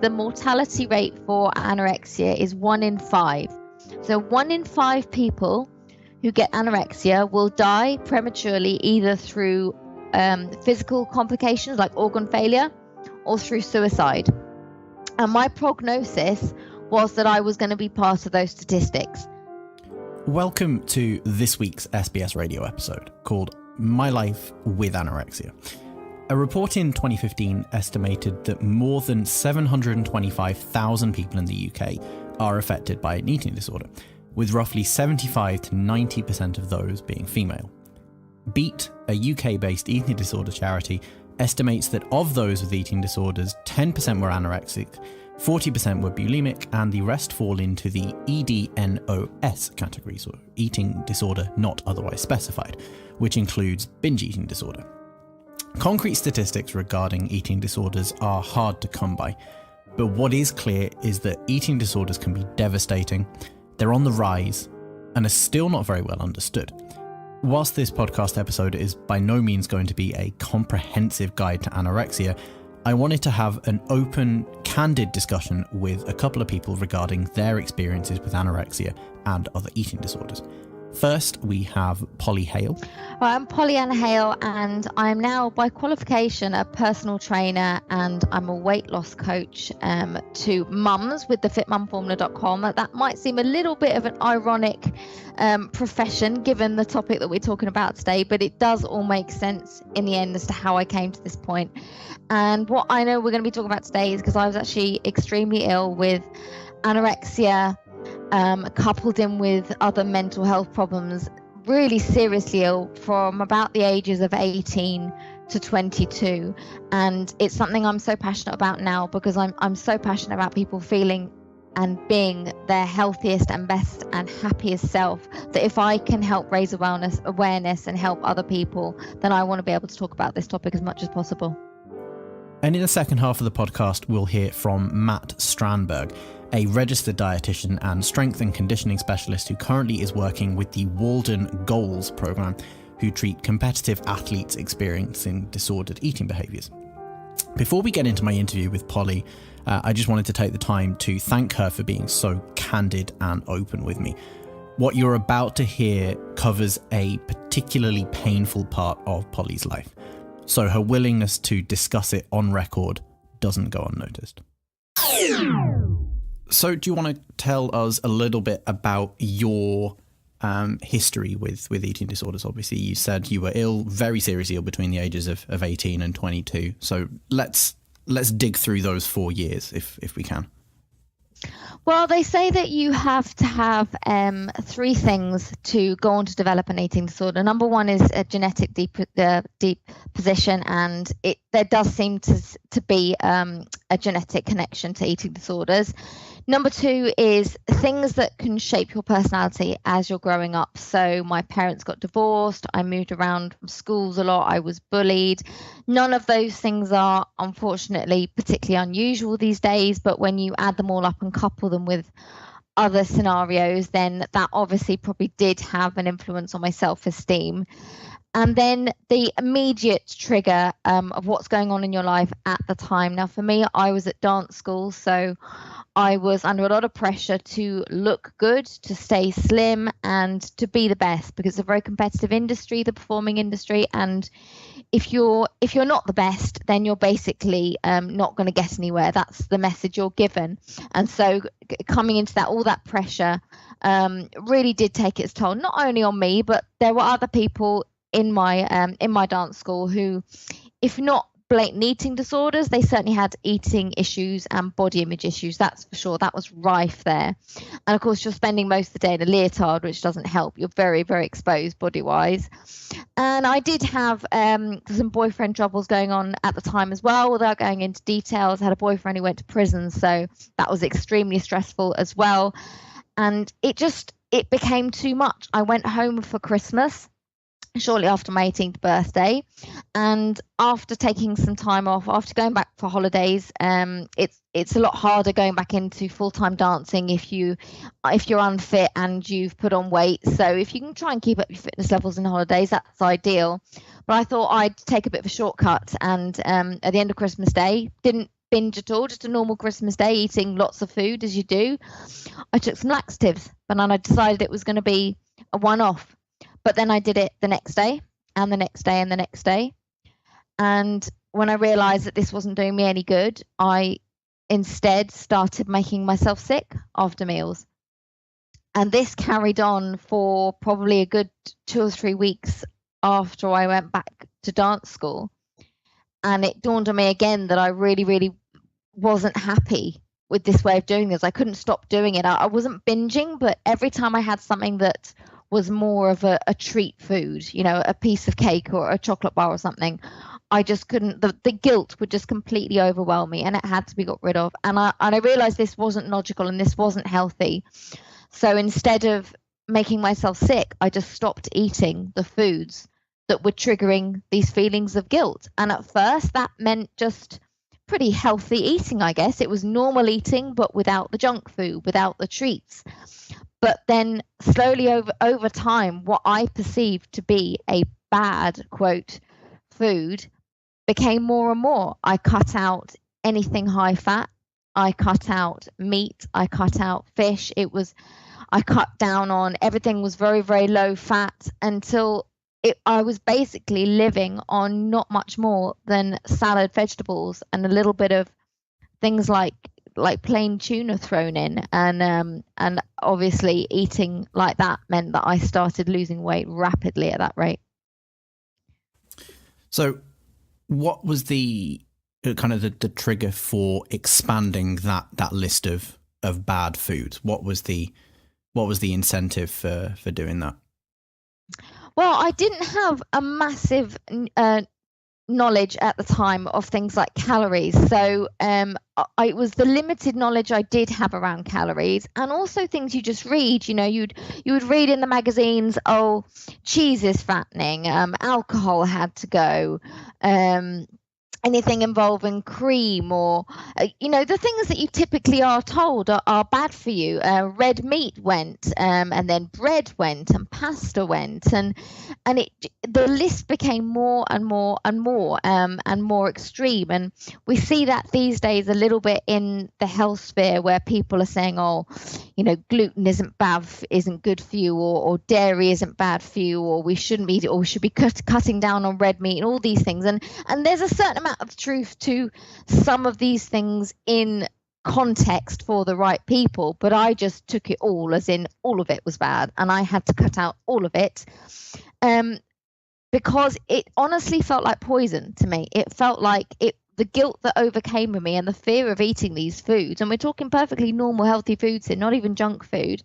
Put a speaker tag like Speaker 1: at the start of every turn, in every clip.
Speaker 1: the mortality rate for anorexia is 1 in 5. So 1 in 5 people who get anorexia will die prematurely either through physical complications like organ failure or through suicide. And my prognosis was that I was going to be part of those statistics.
Speaker 2: Welcome to this week's SBS radio episode called My Life with Anorexia. A report in 2015 estimated that more than 725,000 people in the UK are affected by an eating disorder, with roughly 75 to 90% of those being female. Beat, a UK-based eating disorder charity, estimates that of those with eating disorders, 10% were anorexic, 40% were bulimic, and the rest fall into the EDNOS category, so eating disorder not otherwise specified, which includes binge eating disorder. Concrete statistics regarding eating disorders are hard to come by, but what is clear is that eating disorders can be devastating, they're on the rise, and are still not very well understood. Whilst this podcast episode is by no means going to be a comprehensive guide to anorexia, I wanted to have an open, candid discussion with a couple of people regarding their experiences with anorexia and other eating disorders. First, we have Polly Hale.
Speaker 1: Well, I'm Pollyanna Hale, and I'm now, by qualification, a personal trainer, and I'm a weight loss coach to mums with the fitmumformula.com. That might seem a little bit of an ironic profession, given the topic that we're talking about today, but it does all make sense in the end as to how I came to this point. And what I know we're going to be talking about today is because I was actually extremely ill with anorexia, coupled in with other mental health problems, really seriously ill from about the ages of 18 to 22. And it's something I'm so passionate about now because I'm so passionate about people feeling and being their healthiest and best and happiest self, that if I can help raise awareness and help other people, then I want to be able to talk about this topic as much as possible.
Speaker 2: And in the second half of the podcast, we'll hear from Matt Stranberg, a registered dietitian and strength and conditioning specialist who currently is working with the Walden GOALS program, who treat competitive athletes experiencing disordered eating behaviours. Before we get into my interview with Polly, I just wanted to take the time to thank her for being so candid and open with me. What you're about to hear covers a particularly painful part of Polly's life, so her willingness to discuss it on record doesn't go unnoticed. So do you want to tell us a little bit about your history with eating disorders? Obviously, you said you were ill, very seriously ill, between the ages of 18 and 22. So let's dig through those 4 years if we can.
Speaker 1: Well, they say that you have to have 3 things to go on to develop an eating disorder. Number 1 is a genetic deposition, and there does seem to be a genetic connection to eating disorders. Number 2 is things that can shape your personality as you're growing up. So my parents got divorced. I moved around from schools a lot. I was bullied. None of those things are, unfortunately, particularly unusual these days. But when you add them all up and couple them with other scenarios, then that obviously probably did have an influence on my self-esteem. And then the immediate trigger of what's going on in your life at the time. Now, for me, I was at dance school, so I was under a lot of pressure to look good, to stay slim, and to be the best, because it's a very competitive industry, the performing industry. And if you're not the best, then you're basically not going to get anywhere. That's the message you're given. And so coming into that, all that pressure really did take its toll, not only on me, but there were other people in my dance school who, if not blatant eating disorders, they certainly had eating issues and body image issues. That's for sure. That was rife there. And of course, you're spending most of the day in a leotard, which doesn't help. You're very, very exposed body wise. And I did have some boyfriend troubles going on at the time as well. Without going into details, I had a boyfriend who went to prison, so that was extremely stressful as well. And it became too much. I went home for Christmas shortly after my 18th birthday, and after taking some time off, after going back for holidays, it's a lot harder going back into full-time dancing if you're unfit and you've put on weight. So if you can try and keep up your fitness levels in holidays, that's ideal. But I thought I'd take a bit of a shortcut, and at the end of Christmas Day, didn't binge at all, just a normal Christmas day, eating lots of food as you do. I took some laxatives, and then I decided it was going to be a one-off. But then I did it the next day and the next day and the next day. And when I realized that this wasn't doing me any good, I instead started making myself sick after meals. And this carried on for probably a good 2 or 3 weeks after I went back to dance school. And it dawned on me again that I really, really wasn't happy with this way of doing this. I couldn't stop doing it. I wasn't binging, but every time I had something that was more of a treat food, you know, a piece of cake or a chocolate bar or something, I just couldn't, the guilt would just completely overwhelm me, and it had to be got rid of. And I realized this wasn't logical and this wasn't healthy. So instead of making myself sick, I just stopped eating the foods that were triggering these feelings of guilt. And at first that meant just pretty healthy eating, I guess. It was normal eating, but without the junk food, without the treats. But then slowly over time, what I perceived to be a bad, quote, food became more and more. I cut out anything high fat. I cut out meat. I cut out fish. I cut down on everything was very, very low fat until I was basically living on not much more than salad, vegetables, and a little bit of things like plain tuna thrown in. And obviously eating like that meant that I started losing weight rapidly at that rate.
Speaker 2: So what was the kind of the trigger for expanding that list of bad foods? What was the incentive for doing that?
Speaker 1: Well, I didn't have a massive knowledge at the time of things like calories. So it was the limited knowledge I did have around calories, and also things you just read. You know, you would read in the magazines, oh, cheese is fattening, alcohol had to go, anything involving cream or, the things that you typically are told are bad for you. Red meat went, and then bread went, and pasta went, and the list became more and more and more, and more extreme. And we see that these days a little bit in the health sphere, where people are saying, oh, gluten isn't good for you, or dairy isn't bad for you, or we shouldn't eat it, or we should be cutting down on red meat, and all these things. And there's a certain amount of truth to some of these things in context for the right people, but I just took it all as in all of it was bad, and I had to cut out all of it, because it honestly felt like poison to me. It felt like the guilt that overcame me and the fear of eating these foods, and we're talking perfectly normal healthy foods here, not even junk food,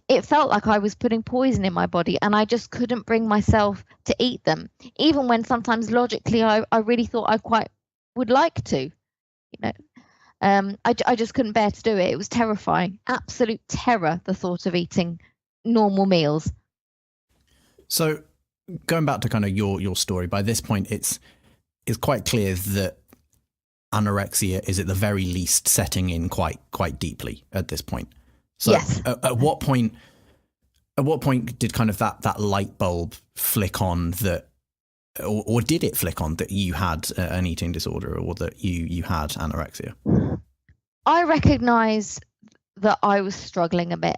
Speaker 1: it felt like I was putting poison in my body, and I just couldn't bring myself to eat them, even when sometimes logically I really thought I quite would like to. I just couldn't bear to do it. It was terrifying, absolute terror, the thought of eating normal meals.
Speaker 2: So going back to kind of your story, by this point it's quite clear that anorexia is at the very least setting in quite deeply at this point. So
Speaker 1: yes.
Speaker 2: At what point did kind of that light bulb flick on, that or did it flick on, that you had an eating disorder, or that you had anorexia?
Speaker 1: I recognized that I was struggling a bit,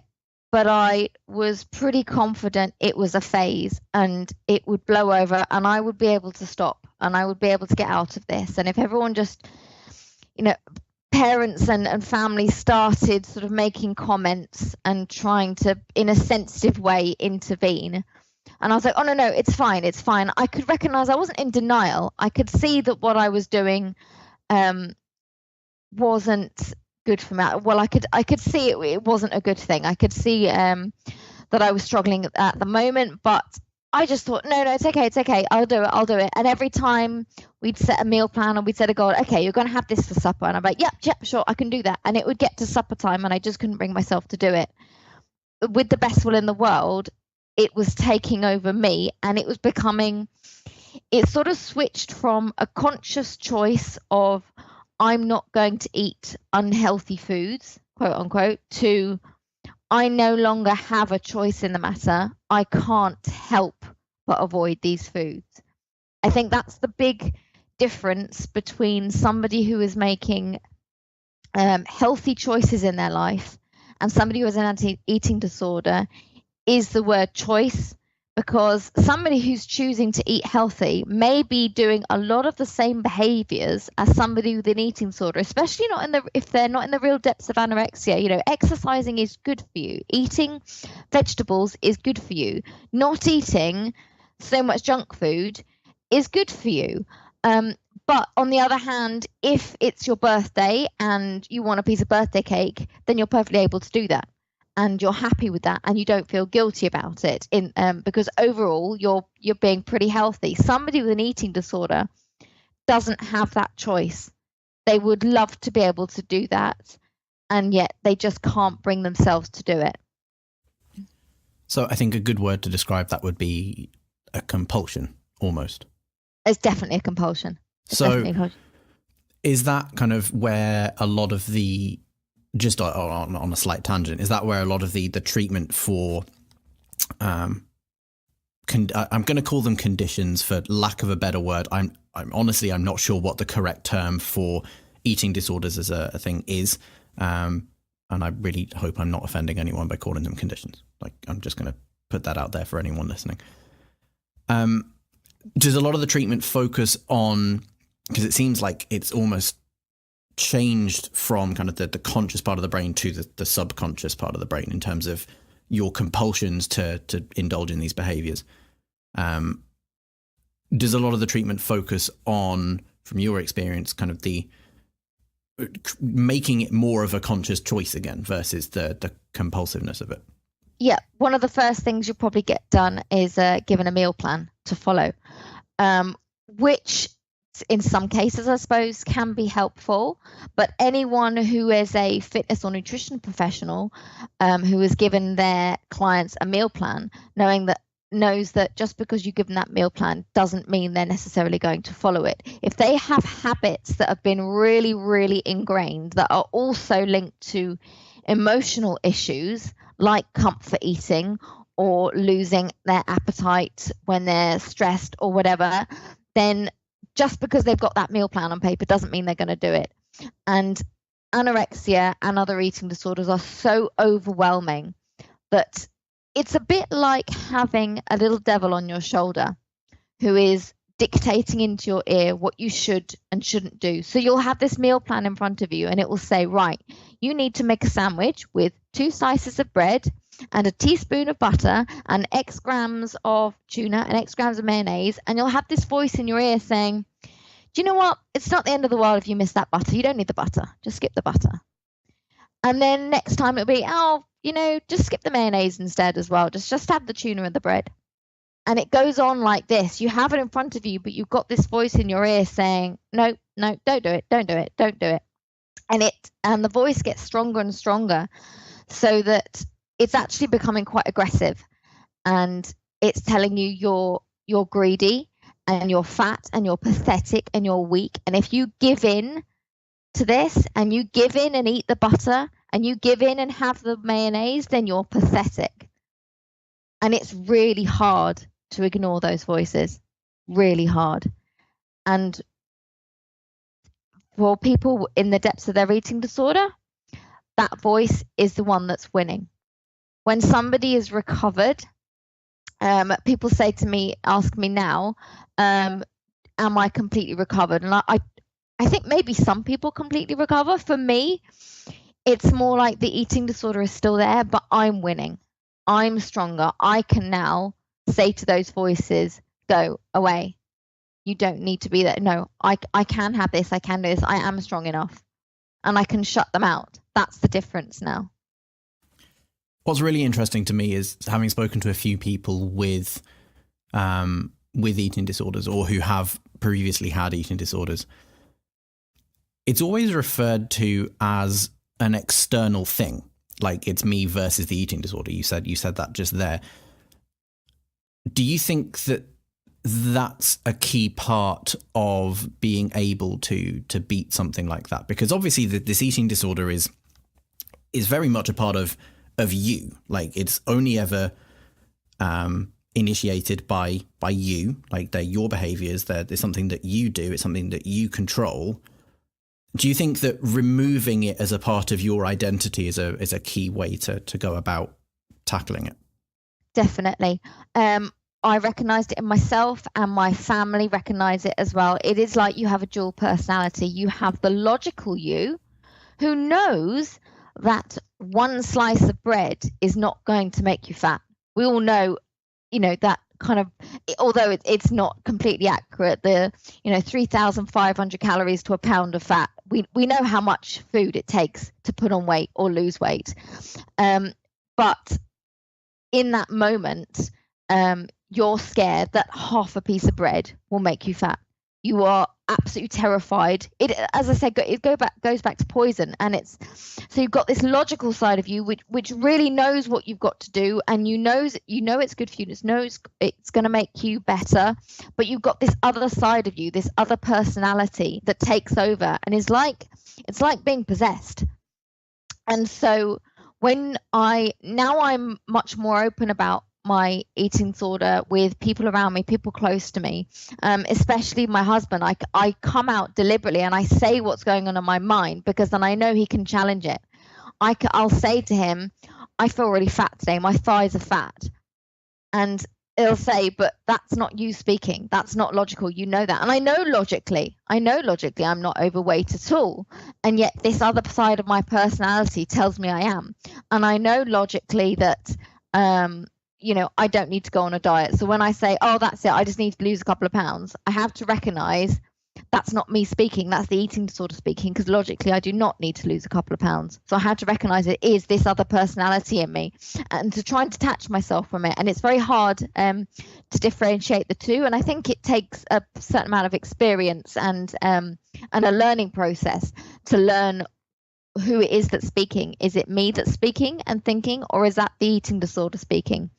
Speaker 1: but I was pretty confident it was a phase and it would blow over and I would be able to stop and I would be able to get out of this. And if everyone just, parents and family started sort of making comments and trying to, in a sensitive way, intervene. And I was like, oh, no, it's fine. I could recognize I wasn't in denial. I could see that what I was doing wasn't good for me. Well, I could see it wasn't a good thing. I could see that I was struggling at the moment, but I just thought, no, it's okay. I'll do it. And every time we'd set a meal plan and we'd set a goal, okay, you're going to have this for supper. And I'm like, yep, sure, I can do that. And it would get to supper time and I just couldn't bring myself to do it. With the best will in the world, it was taking over me, and it was becoming, it sort of switched from a conscious choice of I'm not going to eat unhealthy foods, quote unquote, to I no longer have a choice in the matter. I can't help but avoid these foods. I think that's the big difference between somebody who is making healthy choices in their life and somebody who has an anti-eating disorder is the word choice, because somebody who's choosing to eat healthy may be doing a lot of the same behaviors as somebody with an eating disorder, especially if they're not in the real depths of anorexia. Exercising is good for you. Eating vegetables is good for you. Not eating so much junk food is good for you. But on the other hand, if it's your birthday and you want a piece of birthday cake, then you're perfectly able to do that. And you're happy with that, and you don't feel guilty about it, because overall you're being pretty healthy. Somebody with an eating disorder doesn't have that choice. They would love to be able to do that, and yet they just can't bring themselves to do it.
Speaker 2: So I think a good word to describe that would be a compulsion, almost.
Speaker 1: It's definitely a compulsion.
Speaker 2: Is that kind of where a lot of the, just on a slight tangent, is that where a lot of the treatment for, I'm going to call them conditions for lack of a better word. I'm not sure what the correct term for eating disorders as a thing is. And I really hope I'm not offending anyone by calling them conditions. Like, I'm just going to put that out there for anyone listening. Does a lot of the treatment focus on, because it seems like it's almost changed from kind of the conscious part of the brain to the subconscious part of the brain in terms of your compulsions to indulge in these behaviors. Does a lot of the treatment focus on, from your experience, kind of the making it more of a conscious choice again versus the compulsiveness of it?
Speaker 1: Yeah, one of the first things you'll probably get done is given a meal plan to follow, which in some cases, I suppose, can be helpful. But anyone who is a fitness or nutrition professional who has given their clients a meal plan, knows that just because you give them that meal plan doesn't mean they're necessarily going to follow it. If they have habits that have been really, really ingrained that are also linked to emotional issues like comfort eating or losing their appetite when they're stressed or whatever, then just because they've got that meal plan on paper doesn't mean they're going to do it. And anorexia and other eating disorders are so overwhelming that it's a bit like having a little devil on your shoulder who is dictating into your ear what you should and shouldn't do. So you'll have this meal plan in front of you and it will say, right, you need to make a sandwich with 2 slices of bread and a teaspoon of butter and X grams of tuna and X grams of mayonnaise. And you'll have this voice in your ear saying, do you know what? It's not the end of the world if you miss that butter. You don't need the butter. Just skip the butter. And then next time it'll be, just skip the mayonnaise instead as well. Just have the tuna and the bread. And it goes on like this. You have it in front of you, but you've got this voice in your ear saying, no, don't do it. Don't do it. Don't do it. And the voice gets stronger and stronger so that it's actually becoming quite aggressive, and it's telling you you're greedy and you're fat and you're pathetic and you're weak. And if you give in to this and you give in and eat the butter and you give in and have the mayonnaise, then you're pathetic. And it's really hard to ignore those voices, really hard. And for people in the depths of their eating disorder, that voice is the one that's winning. When somebody is recovered, people ask me now, am I completely recovered? And I think maybe some people completely recover. For me, it's more like the eating disorder is still there, but I'm winning. I'm stronger. I can now say to those voices, go away. You don't need to be there. No, I can have this. I can do this. I am strong enough. And I can shut them out. That's the difference now.
Speaker 2: What's really interesting to me is, having spoken to a few people with eating disorders or who have previously had eating disorders, it's always referred to as an external thing. Like, it's me versus the eating disorder. You said that just there. Do you think that that's a key part of being able to beat something like that? Because obviously this eating disorder is very much a part of you. Like, it's only ever initiated by you, like they're your behaviors, they're something that you do, it's something that you control. Do you think that removing it as a part of your identity is a key way to go about tackling it?
Speaker 1: Definitely. I recognized it in myself, and my family recognize it as well. It is like you have a dual personality. You have the logical you, who knows that one slice of bread is not going to make you fat. We all know, that kind of, although it's not completely accurate, the 3,500 calories to a pound of fat. We know how much food it takes to put on weight or lose weight. But in that moment, you're scared that half a piece of bread will make you fat. You are absolutely terrified. It, as I said, goes back to poison, and so you've got this logical side of you, which really knows what you've got to do, and you know it's good for you, it knows it's going to make you better. But you've got this other side of you, this other personality that takes over, and it's like being possessed. And so I'm much more open about my eating disorder with people around me, people close to me, especially my husband. I come out deliberately and I say what's going on in my mind, because then I know he can challenge it. I'll say to him, I feel really fat today, my thighs are fat, and he'll say, but that's not you speaking, that's not logical, you know that. And I know logically I'm not overweight at all, and yet this other side of my personality tells me I am. And I know logically that I don't need to go on a diet. So when I say, oh, that's it, I just need to lose a couple of pounds, I have to recognize that's not me speaking, that's the eating disorder speaking, because logically I do not need to lose a couple of pounds. So I have to recognize it is this other personality in me, and to try and detach myself from it. And it's very hard to differentiate the two. And I think it takes a certain amount of experience and a learning process to learn who it is that's speaking. Is it me that's speaking and thinking, or is that the eating disorder speaking?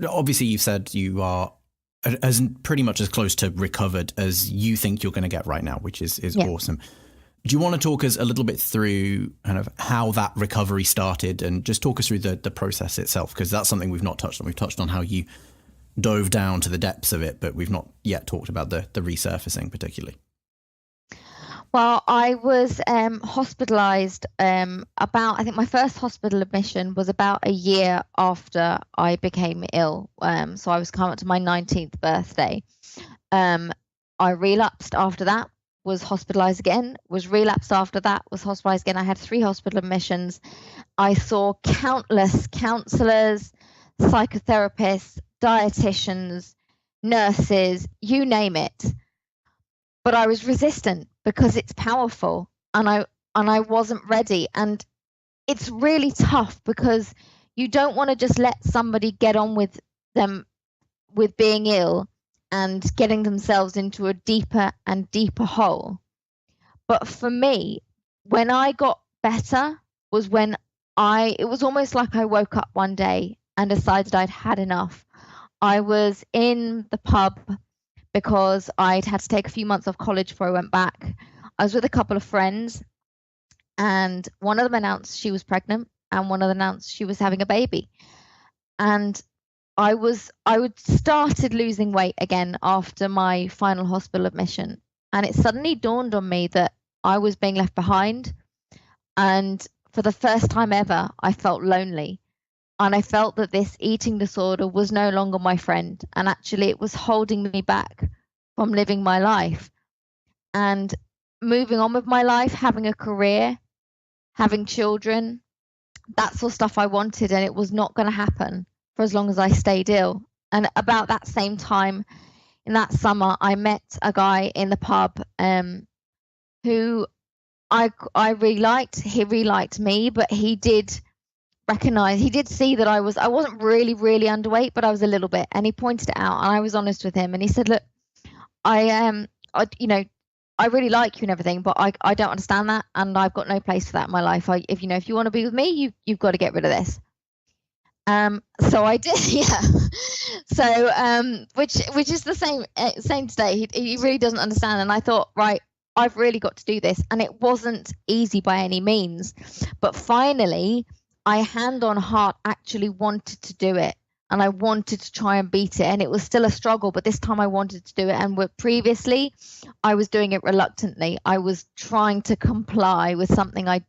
Speaker 2: Obviously, you've said you are as pretty much as close to recovered as you think you're going to get right now, which is awesome. Do you want to talk us a little bit through kind of how that recovery started, and just talk us through the process itself? Because that's something we've not touched on. We've touched on how you dove down to the depths of it, but we've not yet talked about the resurfacing particularly.
Speaker 1: Well, I was hospitalised I think my first hospital admission was about a year after I became ill. So I was coming up to my 19th birthday. I relapsed after that, was hospitalised again, was relapsed after that, was hospitalised again. I had 3 hospital admissions. I saw countless counsellors, psychotherapists, dietitians, nurses, you name it. But I was resistant because it's powerful, and I wasn't ready. And it's really tough because you don't want to just let somebody get on with being ill and getting themselves into a deeper and deeper hole. But for me, when I got better was when it was almost like I woke up one day and decided I'd had enough. I was in the pub because I'd had to take a few months off college before I went back. I was with a couple of friends, and one of them announced she was pregnant, and one of them announced she was having a baby. And I started losing weight again after my final hospital admission. And it suddenly dawned on me that I was being left behind. And for the first time ever, I felt lonely. And I felt that this eating disorder was no longer my friend. And actually, it was holding me back from living my life and moving on with my life, having a career, having children. That's all stuff I wanted. And it was not going to happen for as long as I stayed ill. And about that same time, in that summer, I met a guy in the pub who I really liked. He really liked me, but he did see that I wasn't really underweight, but I was a little bit, and he pointed it out, and I was honest with him, and he said, look, I really like you and everything, but I don't understand that, and I've got no place for that in my life. If you want to be with me, you've got to get rid of this. So I did, yeah. So which is the same today. He really doesn't understand, and I thought, right, I've really got to do this, and it wasn't easy by any means, but finally, I hand on heart actually wanted to do it. and I wanted to try and beat it, and it was still a struggle, but this time I wanted to do it. And previously I was doing it reluctantly. I was trying to comply with something I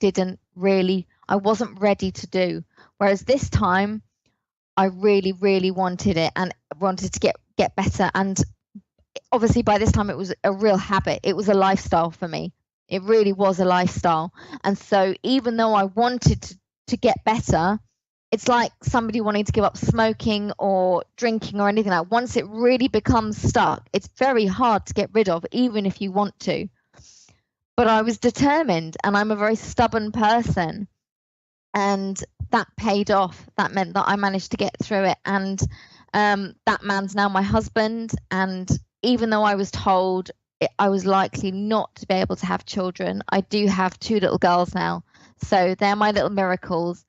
Speaker 1: wasn't ready to do. Whereas this time I really, really wanted it and wanted to get better. And obviously by this time it was a real habit. It was a lifestyle for me. It really was a lifestyle. And so even though I wanted to get better, it's like somebody wanting to give up smoking or drinking or anything like that. Once it really becomes stuck, it's very hard to get rid of, even if you want to. But I was determined, and I'm a very stubborn person. And that paid off. That meant that I managed to get through it. And that man's now my husband. And even though I was told I was likely not to be able to have children, I do have 2 little girls now. So they're my little miracles.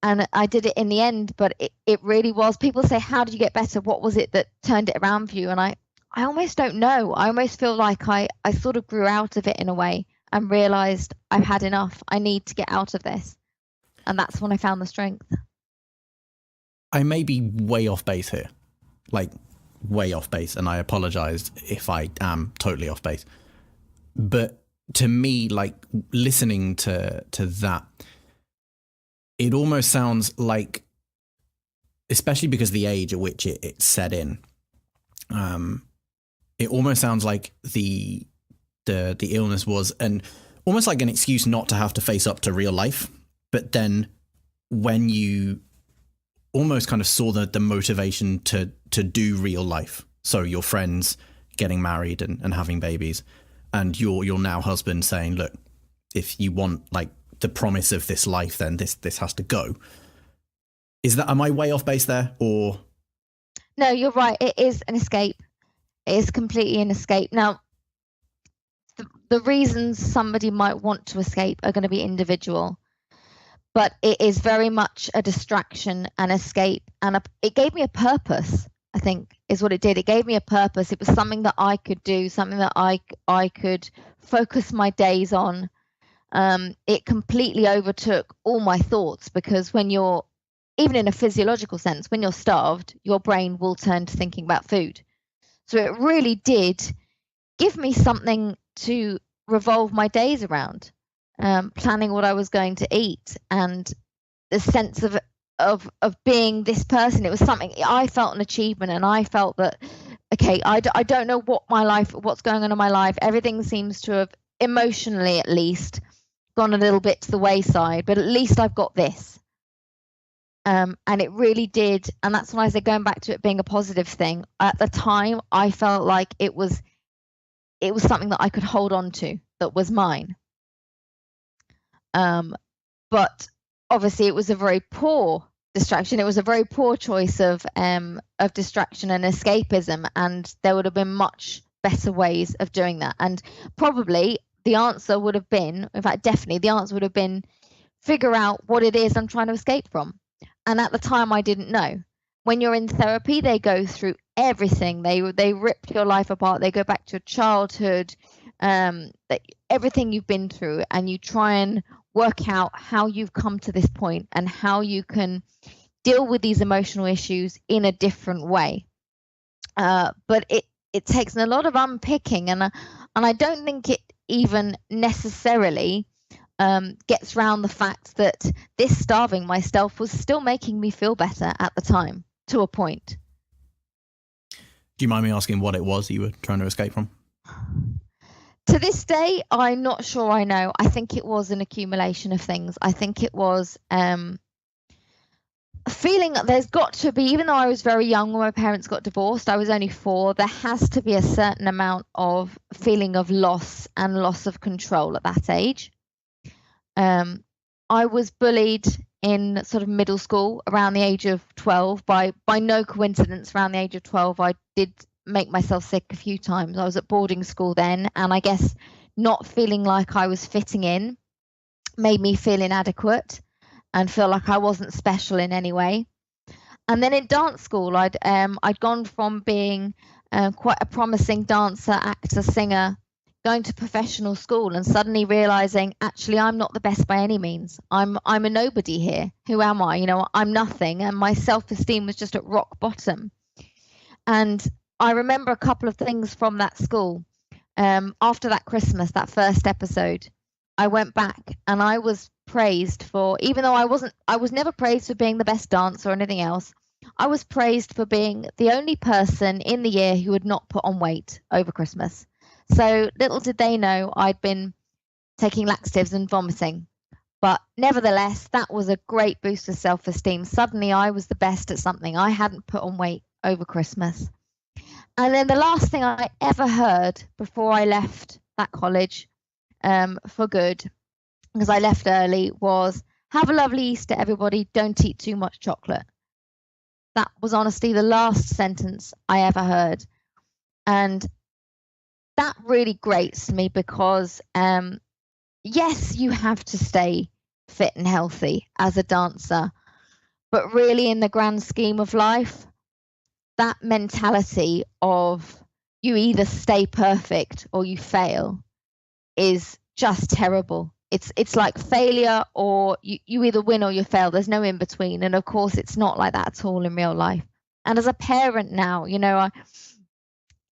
Speaker 1: And I did it in the end, but it really was. People say, how did you get better? What was it that turned it around for you? And I almost don't know. I almost feel like I sort of grew out of it in a way and realized I've had enough. I need to get out of this. And that's when I found the strength.
Speaker 2: I may be way off base here, like way off base. And I apologize if I am totally off base. But to me, like listening to that, it almost sounds like, especially because the age at which it set in, it almost sounds like the illness was almost like an excuse not to have to face up to real life. But then when you almost kind of saw the motivation to do real life, so your friends getting married and having babies, and your now husband saying, look, if you want like the promise of this life, then this has to go. Am I way off base there, or?
Speaker 1: No, you're right. It is an escape. It is completely an escape. Now, the reasons somebody might want to escape are going to be individual, but it is very much a distraction, an escape, and it gave me a purpose, I think, is what it did. It gave me a purpose. It was something that I could do, something that I could focus my days on. It completely overtook all my thoughts, because when you're, even in a physiological sense, when you're starved, your brain will turn to thinking about food. So it really did give me something to revolve my days around, planning what I was going to eat, and the sense of being this person. It was something I felt an achievement, and I felt that, okay, I don't know what's going on in my life. Everything seems to have, emotionally at least, gone a little bit to the wayside, but at least I've got this. And it really did. And that's when I said, going back to it being a positive thing, at the time I felt like it was something that I could hold on to, that was mine. But obviously it was a very poor distraction. It was a very poor choice of distraction and escapism, and there would have been much better ways of doing that. And probably the answer would have been, in fact, definitely the answer would have been, figure out what it is I'm trying to escape from. And at the time I didn't know. When you're in therapy, they go through everything. They rip your life apart. They go back to your childhood, everything you've been through, and you try and work out how you've come to this point and how you can deal with these emotional issues in a different way. But it takes a lot of unpicking, and I don't think it even necessarily gets round the fact that this starving myself was still making me feel better at the time, to a point.
Speaker 2: Do you mind me asking what it was you were trying to escape from?
Speaker 1: To this day, I'm not sure I know. I think it was an accumulation of things. I think it was feeling that there's got to be, even though I was very young when my parents got divorced, I was only 4, there has to be a certain amount of feeling of loss and loss of control at that age. I was bullied in sort of middle school around the age of 12. By no coincidence, around the age of 12, I did make myself sick a few times. I was at boarding school then, and I guess not feeling like I was fitting in made me feel inadequate and feel like I wasn't special in any way. And then in dance school, I'd gone from being quite a promising dancer, actor, singer, going to professional school and suddenly realizing, actually, I'm not the best by any means. I'm a nobody here. Who am I? I'm nothing, and my self-esteem was just at rock bottom. And I remember a couple of things from that school. After that Christmas, that first episode, I went back and I was praised for, even though I was never praised for being the best dancer or anything else. I was praised for being the only person in the year who had not put on weight over Christmas. So little did they know I'd been taking laxatives and vomiting. But nevertheless, that was a great boost of self-esteem. Suddenly I was the best at something. I hadn't put on weight over Christmas. And then the last thing I ever heard before I left that college for good, because I left early, was, have a lovely Easter, everybody. Don't eat too much chocolate. That was honestly the last sentence I ever heard. And that really grates me because, yes, you have to stay fit and healthy as a dancer. But really, in the grand scheme of life, that mentality of you either stay perfect or you fail is just terrible. It's like failure, or you either win or you fail. There's no in between. And of course, it's not like that at all in real life. And as a parent now,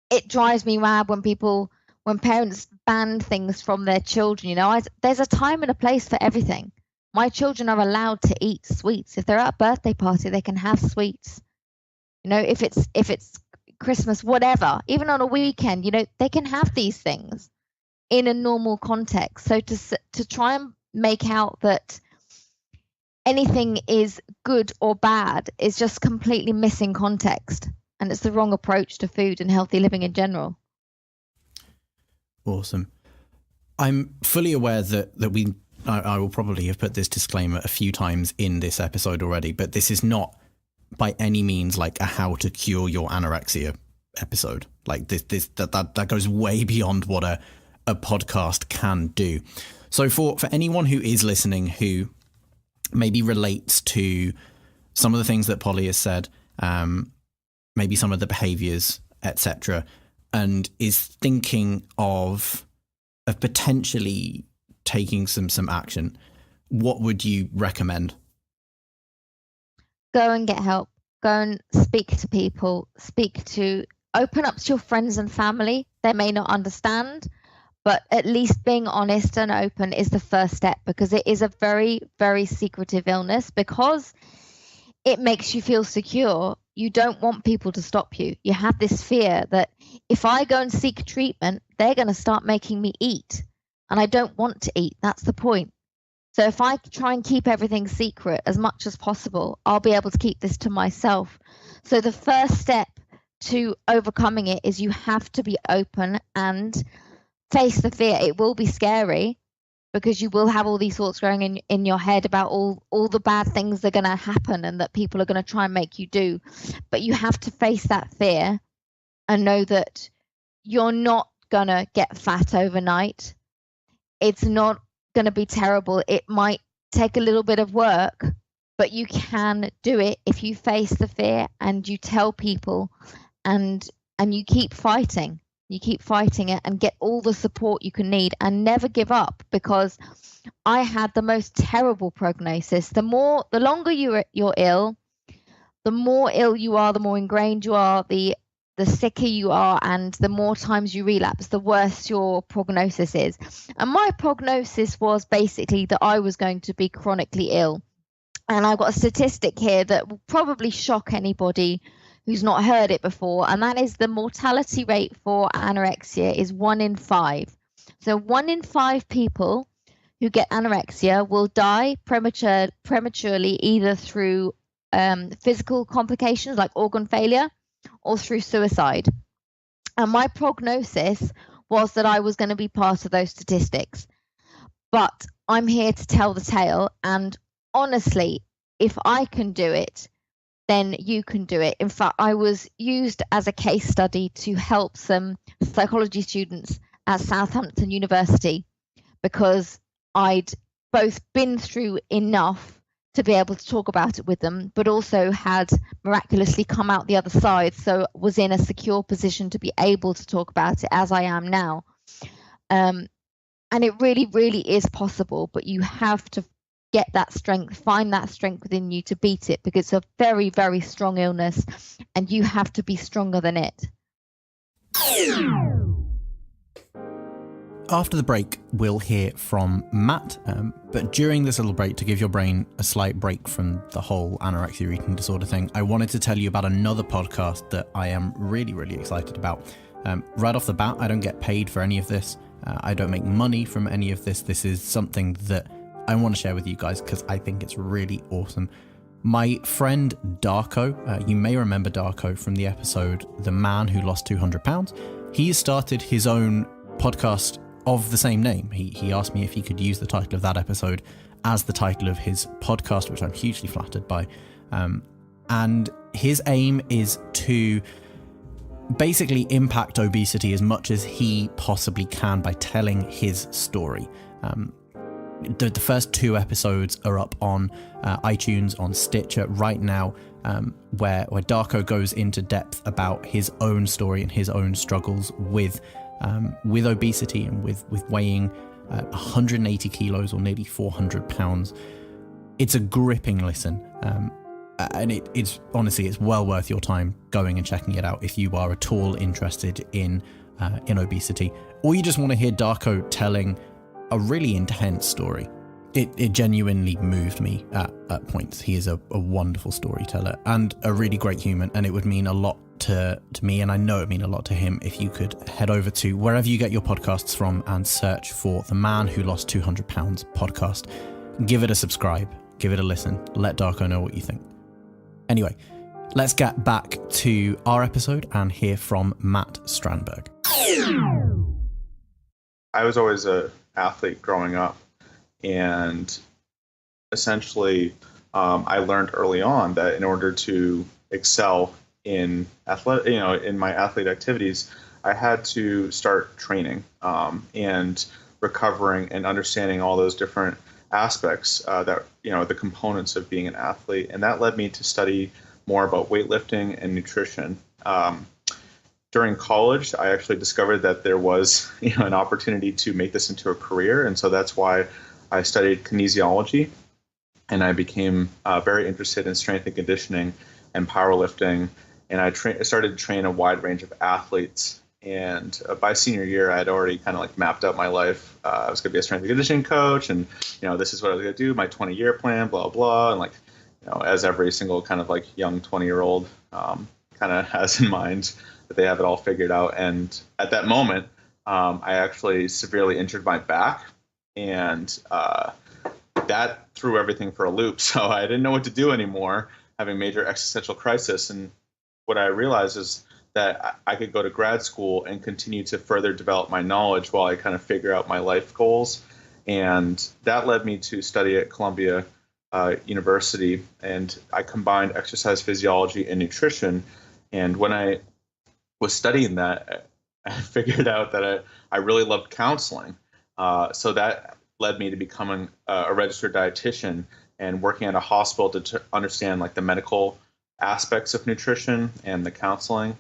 Speaker 1: it drives me mad when parents ban things from their children. There's a time and a place for everything. My children are allowed to eat sweets. If they're at a birthday party, they can have sweets. If it's Christmas, whatever, even on a weekend, they can have these things in a normal context. So to try and make out that anything is good or bad is just completely missing context, and it's the wrong approach to food and healthy living in general.
Speaker 2: Awesome. I'm fully aware that I will probably have put this disclaimer a few times in this episode already, but this is not by any means like a how to cure your anorexia episode. Like that goes way beyond what a podcast can do. So for anyone who is listening who maybe relates to some of the things that Polly has said, maybe some of the behaviours, etc., and is thinking of potentially taking some action, what would you recommend?
Speaker 1: Go and get help. Go and speak to people. Open up to your friends and family. They may not understand, but at least being honest and open is the first step, because it is a very, very secretive illness. Because it makes you feel secure, you don't want people to stop you. You have this fear that if I go and seek treatment, they're going to start making me eat. And I don't want to eat. That's the point. So if I try and keep everything secret as much as possible, I'll be able to keep this to myself. So the first step to overcoming it is you have to be open and face the fear. It will be scary because you will have all these thoughts going in your head about all the bad things that are going to happen and that people are going to try and make you do. But you have to face that fear and know that you're not going to get fat overnight. It's not going to be terrible. It might take a little bit of work, but you can do it if you face the fear and you tell people, and you keep fighting. You keep fighting it and get all the support you can need, and never give up, because I had the most terrible prognosis. The longer you're ill, the more ill you are, the more ingrained you are, the sicker you are, and the more times you relapse, the worse your prognosis is. And my prognosis was basically that I was going to be chronically ill. And I've got a statistic here that will probably shock anybody who's not heard it before, and that is the mortality rate for anorexia is 1 in 5. So 1 in 5 people who get anorexia will die prematurely, either through physical complications like organ failure or through suicide. And my prognosis was that I was going to be part of those statistics. But I'm here to tell the tale, and honestly, if I can do it, then you can do it. In fact, I was used as a case study to help some psychology students at Southampton University, because I'd both been through enough to be able to talk about it with them, but also had miraculously come out the other side, so was in a secure position to be able to talk about it as I am now. And it really, really is possible, but you have to get that strength, find that strength within you to beat it, because it's a very, very strong illness and you have to be stronger than it.
Speaker 2: After the break, we'll hear from Matt, but during this little break, to give your brain a slight break from the whole anorexia eating disorder thing, I wanted to tell you about another podcast that I am really, really excited about. Right off the bat, I don't get paid for any of this. I don't make money from any of this. This is something that I want to share with you guys because I think it's really awesome. My friend Darko, you may remember Darko from the episode The Man Who Lost 200 Pounds. He started his own podcast of the same name. He asked me if he could use the title of that episode as the title of his podcast, which I'm hugely flattered by. And his aim is to basically impact obesity as much as he possibly can by telling his story. The first 2 episodes are up on iTunes, on Stitcher right now, where Darko goes into depth about his own story and his own struggles with obesity and with weighing 180 kilos or nearly 400 pounds. It's a gripping listen. And it's honestly, it's well worth your time going and checking it out if you are at all interested in obesity, or you just want to hear Darko telling a really intense story. It genuinely moved me at points. He is a wonderful storyteller and a really great human, and it would mean a lot to me, and I know it would mean a lot to him, if you could head over to wherever you get your podcasts from and search for The Man Who Lost 200 Pounds podcast. Give it a subscribe, give it a listen, let Darko know what you think. Anyway, let's get back to our episode and hear from Matt Stranberg.
Speaker 3: I was always an athlete growing up, and essentially I learned early on that in order to excel in in my athlete activities, I had to start training and recovering and understanding all those different aspects that the components of being an athlete, and that led me to study more about weightlifting and nutrition. During college, I actually discovered that there was an opportunity to make this into a career, and so that's why I studied kinesiology, and I became very interested in strength and conditioning and powerlifting, and I started to train a wide range of athletes. And by senior year, I had already kind of mapped out my life. I was going to be a strength and conditioning coach, and this is what I was going to do. My 20-year plan, blah blah, and as every single kind of young 20-year-old kind of has in mind that they have it all figured out. And at that moment, I actually severely injured my back, and that threw everything for a loop. So I didn't know what to do anymore, having major existential crisis. And what I realized is that I could go to grad school and continue to further develop my knowledge while I kind of figure out my life goals. And that led me to study at Columbia University, and I combined exercise physiology and nutrition. And when I was studying that, I figured out that I really loved counseling. So that led me to becoming a registered dietitian and working at a hospital to understand the medical aspects of nutrition and the counseling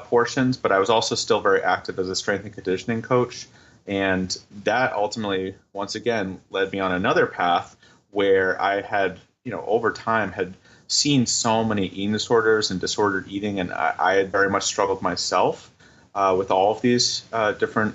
Speaker 3: portions. But I was also still very active as a strength and conditioning coach. And that ultimately, once again, led me on another path where I had, over time had seen so many eating disorders and disordered eating, and I had very much struggled myself with all of these different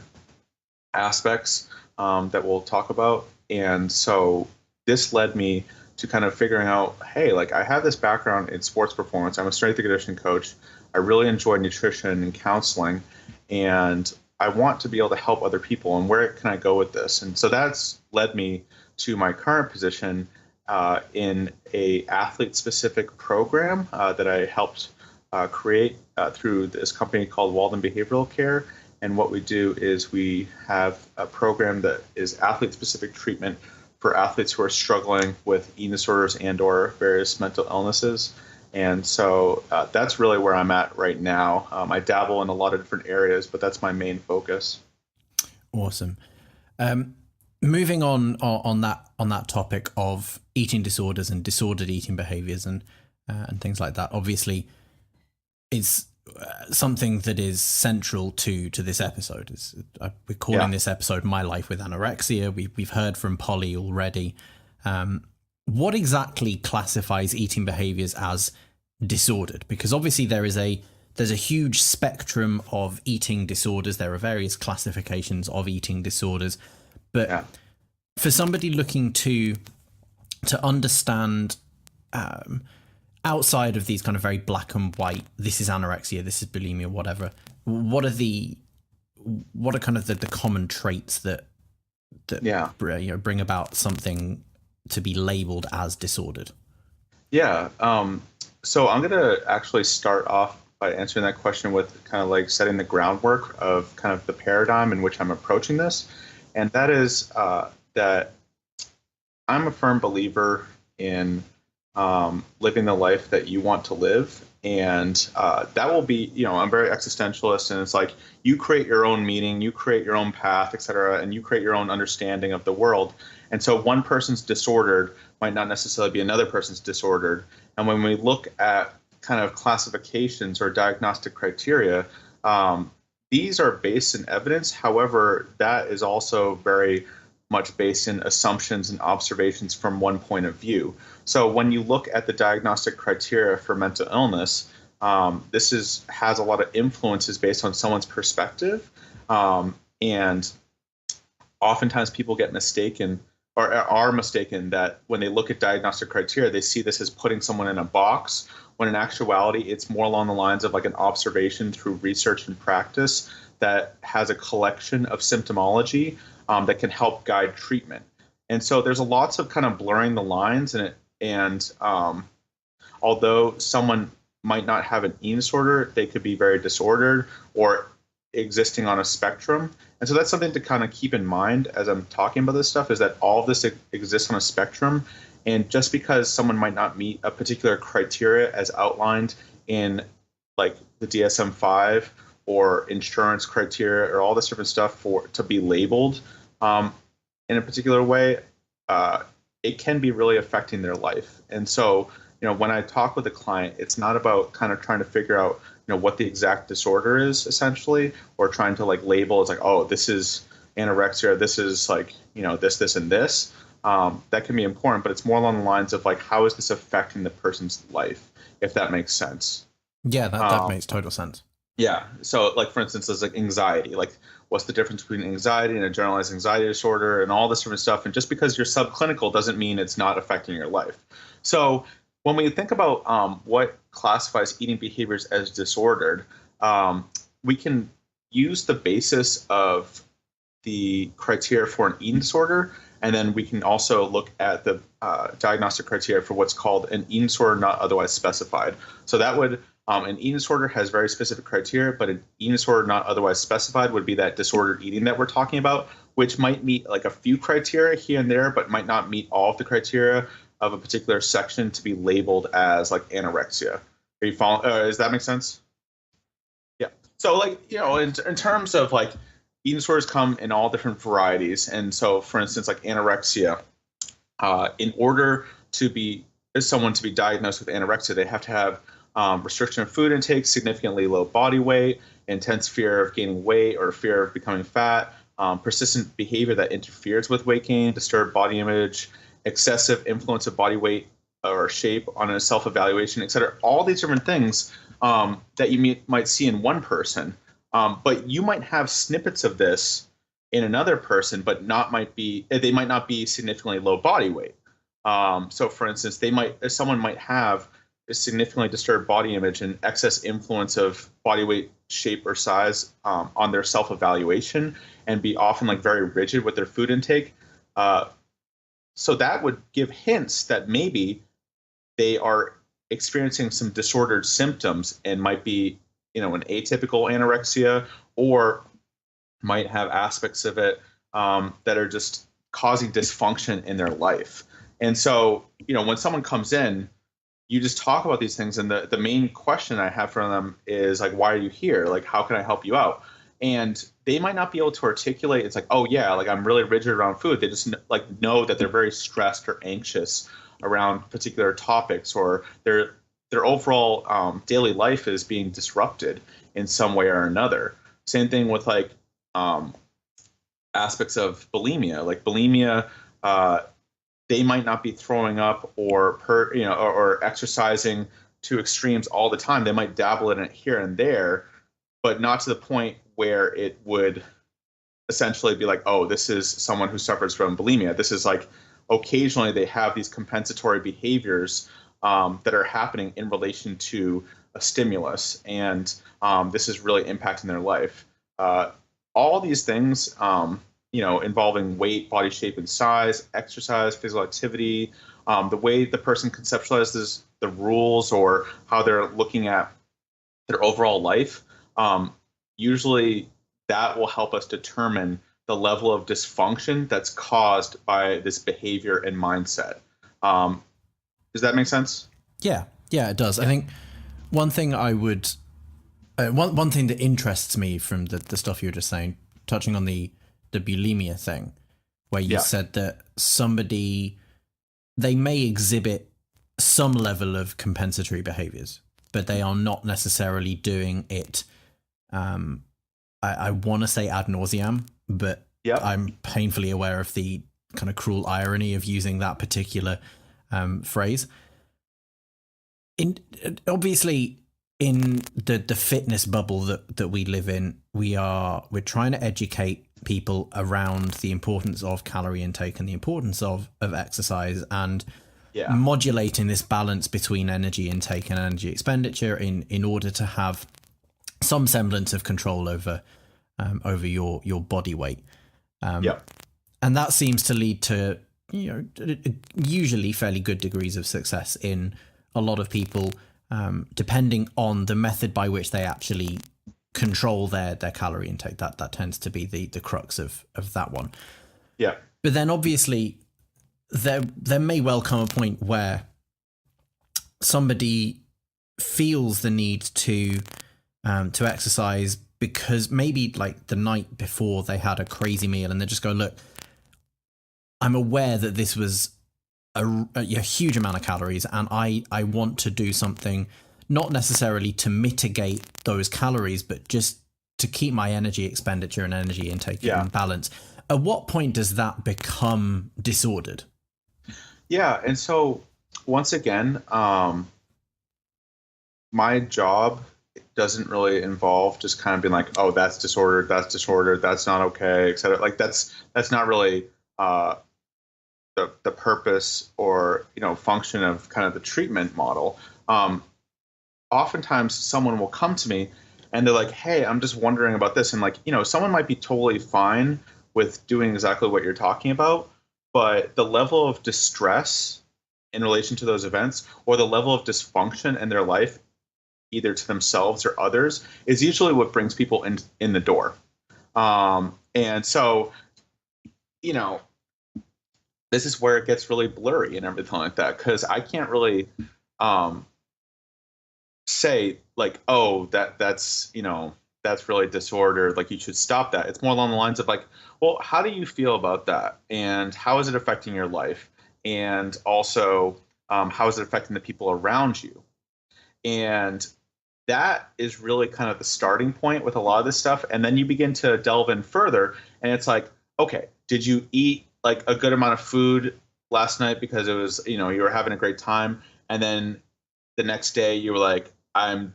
Speaker 3: aspects that we'll talk about. And so this led me to kind of figuring out, hey, I have this background in sports performance. I'm a strength and conditioning coach. I really enjoy nutrition and counseling, and I want to be able to help other people. And where can I go with this? And so that's led me to my current position in a athlete-specific program that I helped create through this company called Walden Behavioral Care. And what we do is we have a program that is athlete-specific treatment for athletes who are struggling with eating disorders and or various mental illnesses. And so that's really where I'm at right now. I dabble in a lot of different areas, but that's my main focus.
Speaker 2: Awesome. Moving on that topic of eating disorders and disordered eating behaviors and things like that. Obviously, it's something that is central to this episode. Is we're calling this episode "My Life with Anorexia." We've heard from Polly already. What exactly classifies eating behaviours as disordered? Because obviously there's a huge spectrum of eating disorders. There are various classifications of eating disorders, but for somebody looking to understand, outside of these kind of very black and white, this is anorexia, this is bulimia, whatever, what are kind of the common traits that bring about something to be labeled as disordered?
Speaker 3: So I'm going to actually start off by answering that question with kind of like setting the groundwork of kind of the paradigm in which I'm approaching this. And that is that I'm a firm believer in living the life that you want to live. And that will be, I'm very existentialist, and it's like you create your own meaning, you create your own path, et cetera, and you create your own understanding of the world. And so one person's disordered might not necessarily be another person's disordered. And when we look at kind of classifications or diagnostic criteria, these are based in evidence. However, that is also very much based in assumptions and observations from one point of view. So when you look at the diagnostic criteria for mental illness, this has a lot of influences based on someone's perspective. And oftentimes people get mistaken or are mistaken that when they look at diagnostic criteria, they see this as putting someone in a box, when in actuality, it's more along the lines of like an observation through research and practice that has a collection of symptomology that can help guide treatment. And so there's lots of kind of blurring the lines in it. And although someone might not have an eating disorder, they could be very disordered or existing on a spectrum. And so that's something to kind of keep in mind as I'm talking about this stuff, is that all of this exists on a spectrum. And just because someone might not meet a particular criteria as outlined in like the DSM-5 or insurance criteria or all this different stuff to be labeled in a particular way, it can be really affecting their life. And so, when I talk with a client, it's not about kind of trying to figure out, what the exact disorder is essentially, or trying to like label as like, oh, this is anorexia, or this is like, this, and this. That can be important, but it's more along the lines of like, how is this affecting the person's life, if that makes sense?
Speaker 2: Yeah, that makes total sense.
Speaker 3: Yeah. So like, for instance, there's like anxiety, like what's the difference between anxiety and a generalized anxiety disorder and all this sort of stuff. And just because you're subclinical doesn't mean it's not affecting your life. So when we think about what classifies eating behaviors as disordered, we can use the basis of the criteria for an eating disorder, and then we can also look at the diagnostic criteria for what's called an eating disorder not otherwise specified. So that would, an eating disorder has very specific criteria, but an eating disorder not otherwise specified would be that disordered eating that we're talking about, which might meet like a few criteria here and there, but might not meet all of the criteria of a particular section to be labeled as like anorexia. Are you following? Does that make sense? Yeah. So like, in terms of like, eating disorders come in all different varieties. And so, for instance, like anorexia, in order for someone to be diagnosed with anorexia, they have to have restriction of food intake, significantly low body weight, intense fear of gaining weight or fear of becoming fat, persistent behavior that interferes with weight gain, disturbed body image, excessive influence of body weight or shape on a self-evaluation, et cetera. All these different things that you might see in one person. But you might have snippets of this in another person, but they might not be significantly low body weight. So for instance, someone might have a significantly disturbed body image and excess influence of body weight, shape, or size on their self-evaluation, and be often like very rigid with their food intake. So that would give hints that maybe they are experiencing some disordered symptoms and might be, an atypical anorexia, or might have aspects of it that are just causing dysfunction in their life. And so, when someone comes in, you just talk about these things. And the main question I have for them is like, why are you here? Like, how can I help you out? And they might not be able to articulate. It's like, oh yeah, like I'm really rigid around food. They just like know that they're very stressed or anxious around particular topics, or they're their overall daily life is being disrupted in some way or another. Same thing with like aspects of bulimia. Like bulimia, they might not be throwing up or exercising to extremes all the time. They might dabble in it here and there, but not to the point where it would essentially be like, oh, this is someone who suffers from bulimia. This is like occasionally they have these compensatory behaviors that are happening in relation to a stimulus, and this is really impacting their life. All these things, involving weight, body shape and size, exercise, physical activity, the way the person conceptualizes the rules or how they're looking at their overall life, usually that will help us determine the level of dysfunction that's caused by this behavior and mindset. Does that make sense?
Speaker 2: Yeah, it does. I think one thing I would, one thing that interests me from the stuff you were just saying, touching on the bulimia thing, where you said that they may exhibit some level of compensatory behaviors, but they are not necessarily doing it. I want to say ad nauseam, but I'm painfully aware of the kind of cruel irony of using that particular phrase. Obviously, in the fitness bubble that we live in, we're trying to educate people around the importance of calorie intake and the importance of exercise and modulating this balance between energy intake and energy expenditure in order to have some semblance of control over your body weight. And that seems to lead to usually fairly good degrees of success in a lot of people, depending on the method by which they actually control their calorie intake. That tends to be the crux of that one.
Speaker 3: Yeah.
Speaker 2: But then obviously there may well come a point where somebody feels the need to exercise because maybe like the night before they had a crazy meal and they just go, look, I'm aware that this was a huge amount of calories and I want to do something not necessarily to mitigate those calories, but just to keep my energy expenditure and energy intake in balance. At what point does that become disordered?
Speaker 3: Yeah. And so once again, my job doesn't really involve just kind of being like, oh, that's disordered, that's not okay, etc. Like that's not really the purpose or function of kind of the treatment model. Oftentimes someone will come to me and they're like, hey, I'm just wondering about this, and like someone might be totally fine with doing exactly what you're talking about, but the level of distress in relation to those events or the level of dysfunction in their life, either to themselves or others, is usually what brings people in the door. And so, this is where it gets really blurry and everything like that, because I can't really say like, oh, that's really disordered, like you should stop that. It's more along the lines of like, well, how do you feel about that? And how is it affecting your life? And also, how is it affecting the people around you? And that is really kind of the starting point with a lot of this stuff. And then you begin to delve in further and it's like, okay, did you eat like a good amount of food last night because it was, you were having a great time? And then the next day you were like, I'm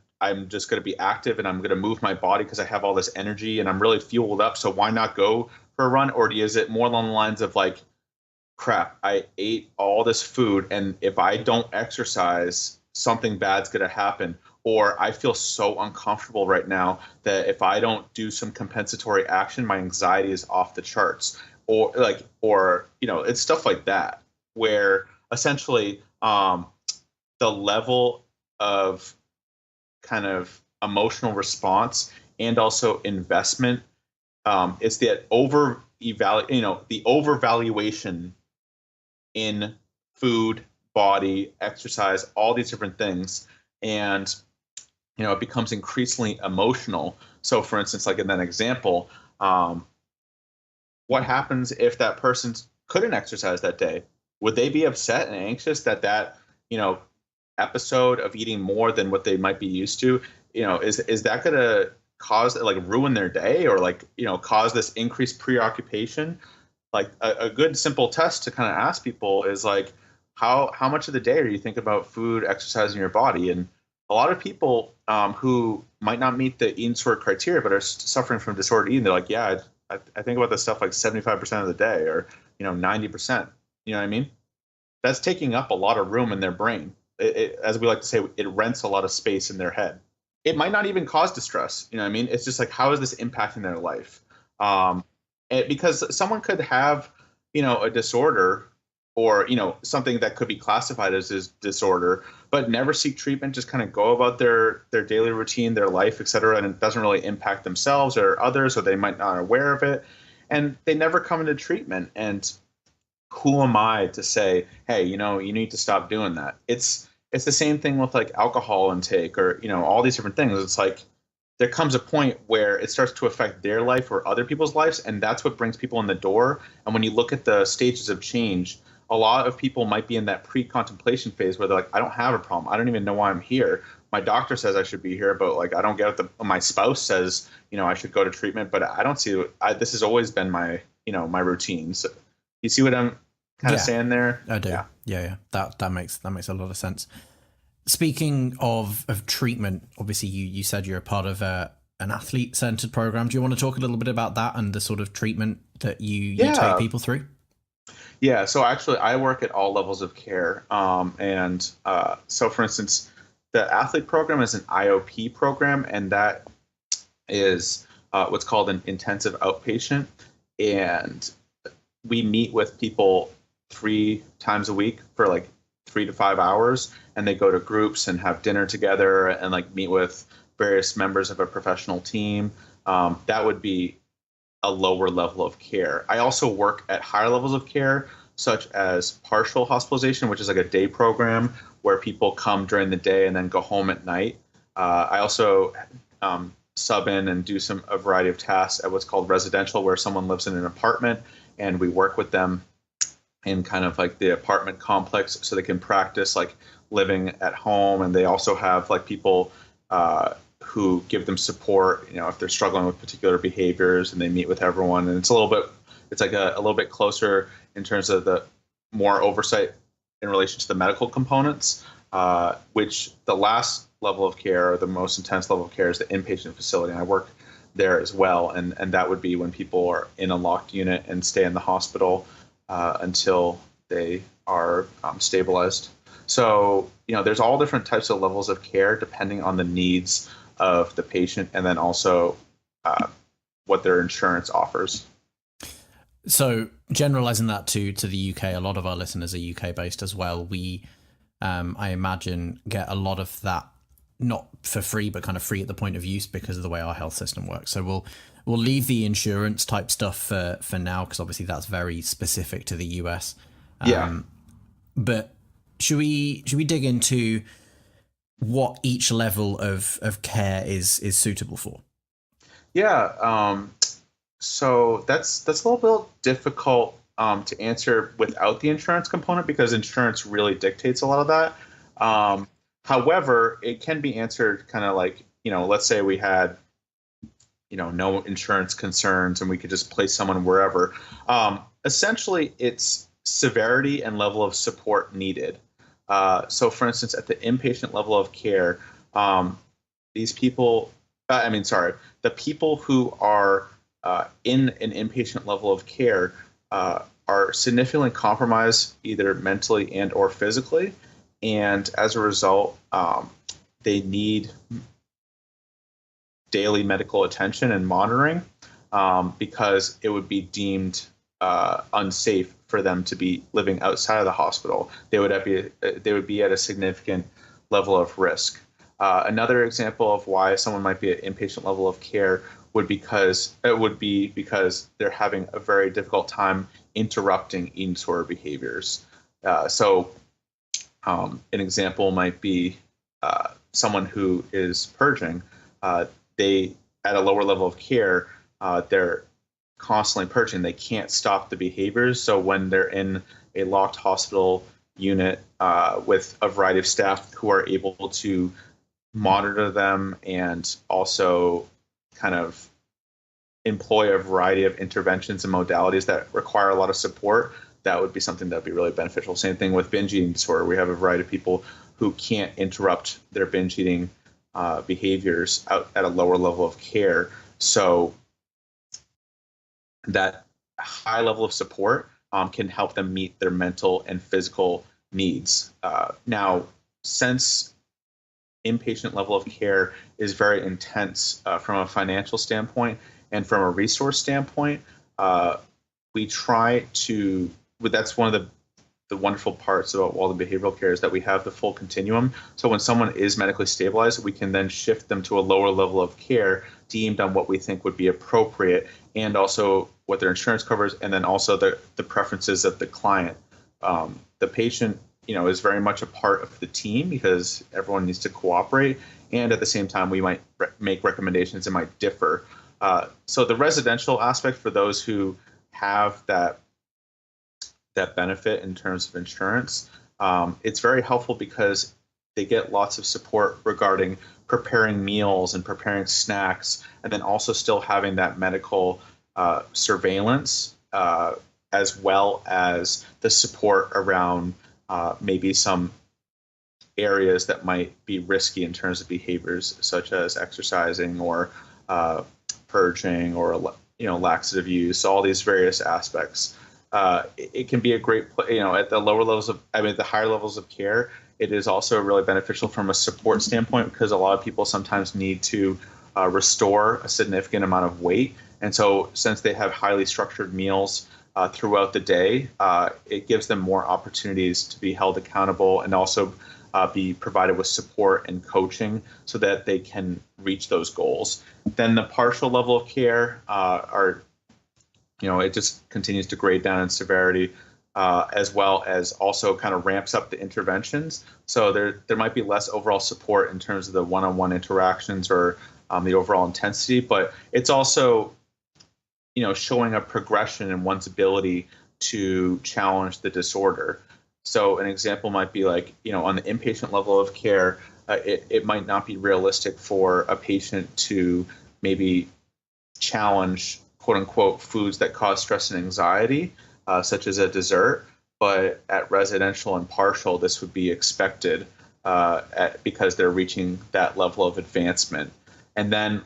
Speaker 3: just going to be active and I'm going to move my body because I have all this energy and I'm really fueled up. So why not go for a run? Or is it more along the lines of like, crap, I ate all this food and if I don't exercise, something bad's going to happen? Or I feel so uncomfortable right now that if I don't do some compensatory action, my anxiety is off the charts. Or it's stuff like that, where essentially the level of kind of emotional response and also investment, it's the the overvaluation in food, body, exercise, all these different things. And it becomes increasingly emotional. So for instance, like in that example, what happens if that person couldn't exercise that day? Would they be upset and anxious that episode of eating more than what they might be used to, is that going to cause like ruin their day, or like, cause this increased preoccupation? Like a good simple test to kind of ask people is like, how much of the day are you thinking about food, exercise in your body? And a lot of people who might not meet the eating disorder criteria but are suffering from disordered eating, they're like, yeah, I think about this stuff like 75% of the day, or 90%. You know what I mean? That's taking up a lot of room in their brain. As we like to say, it rents a lot of space in their head. It might not even cause distress. You know what I mean? It's just like, how is this impacting their life? Because someone could have, a disorder, or, something that could be classified as a disorder, but never seek treatment, just kind of go about their daily routine, their life, et cetera, and it doesn't really impact themselves or others, or they might not be aware of it, and they never come into treatment. And who am I to say, hey, you need to stop doing that? It's the same thing with like alcohol intake, or, all these different things. It's like there comes a point where it starts to affect their life or other people's lives, and that's what brings people in the door. And when you look at the stages of change, a lot of people might be in that pre-contemplation phase where they're like, I don't have a problem. I don't even know why I'm here. My doctor says I should be here, but like, I don't get it. My spouse says, I should go to treatment, but I don't see this has always been my, my routine. So you see what I'm kind of saying there?
Speaker 2: I do. Yeah. That makes a lot of sense. Speaking of treatment, obviously you said you're a part of an athlete-centered program. Do you want to talk a little bit about that and the sort of treatment that you take people through?
Speaker 3: Yeah, so actually I work at all levels of care. So for instance, the athlete program is an IOP program, and that is what's called an intensive outpatient. And we meet with people 3 times a week for like 3 to 5 hours, and they go to groups and have dinner together and like meet with various members of a professional team. That would be a lower level of care. I also work at higher levels of care, such as partial hospitalization, which is like a day program where people come during the day and then go home at night. I also sub in and do a variety of tasks at what's called residential, where someone lives in an apartment and we work with them in kind of like the apartment complex so they can practice like living at home. And they also have like people who give them support, if they're struggling with particular behaviors, and they meet with everyone. And it's a little bit closer in terms of the more oversight in relation to the medical components, which the last level of care, or the most intense level of care, is the inpatient facility. And I work there as well. And that would be when people are in a locked unit and stay in the hospital until they are stabilized. So, there's all different types of levels of care depending on the needs of the patient, and then also what their insurance offers.
Speaker 2: So generalizing that to the UK, a lot of our listeners are UK based as well. We, I imagine, get a lot of that, not for free, but kind of free at the point of use because of the way our health system works. So we'll leave the insurance type stuff for now, because obviously that's very specific to the US. But should we dig into what each level of care is suitable for?
Speaker 3: Yeah. So that's a little bit difficult to answer without the insurance component, because insurance really dictates a lot of that. However, it can be answered kind of like, let's say we had, no insurance concerns and we could just place someone wherever. Essentially, it's severity and level of support needed. So, for instance, at the inpatient level of care, the people who are in an inpatient level of care are significantly compromised, either mentally and or physically, and as a result, they need daily medical attention and monitoring because it would be deemed unsafe for them to be living outside of the hospital. They would be at a significant level of risk. Another example of why someone might be at inpatient level of care would be because they're having a very difficult time interrupting eating disorder behaviors. So an example might be someone who is purging. They, at a lower level of care, they're constantly purging. They can't stop the behaviors. So when they're in a locked hospital unit with a variety of staff who are able to monitor them and also kind of employ a variety of interventions and modalities that require a lot of support, that would be something that would be really beneficial. Same thing with binge eating disorder. We have a variety of people who can't interrupt their binge eating behaviors out at a lower level of care. So that high level of support can help them meet their mental and physical needs. Now, since inpatient level of care is very intense from a financial standpoint and from a resource standpoint, we try to, that's one of the wonderful parts about Walden Behavioral Care is that we have the full continuum. So when someone is medically stabilized, we can then shift them to a lower level of care deemed on what we think would be appropriate, and also what their insurance covers, and then also the preferences of the client. The patient, is very much a part of the team because everyone needs to cooperate, and at the same time, we might make recommendations that might differ. So the residential aspect for those who have that benefit in terms of insurance, it's very helpful because they get lots of support regarding preparing meals and preparing snacks, and then also still having that medical surveillance, as well as the support around maybe some areas that might be risky in terms of behaviors, such as exercising or purging or laxative use. All these various aspects. It can be a great, at the lower levels of, the higher levels of care, it is also really beneficial from a support standpoint because a lot of people sometimes need to restore a significant amount of weight. And so since they have highly structured meals throughout the day, it gives them more opportunities to be held accountable and also be provided with support and coaching so that they can reach those goals. Then the partial level of care it just continues to grade down in severity, as well as also kind of ramps up the interventions. So there might be less overall support in terms of the one-on-one interactions or the overall intensity, but it's also, showing a progression in one's ability to challenge the disorder. So an example might be like, on the inpatient level of care, it might not be realistic for a patient to maybe challenge quote unquote foods that cause stress and anxiety, such as a dessert. But at residential and partial, this would be expected because they're reaching that level of advancement. And then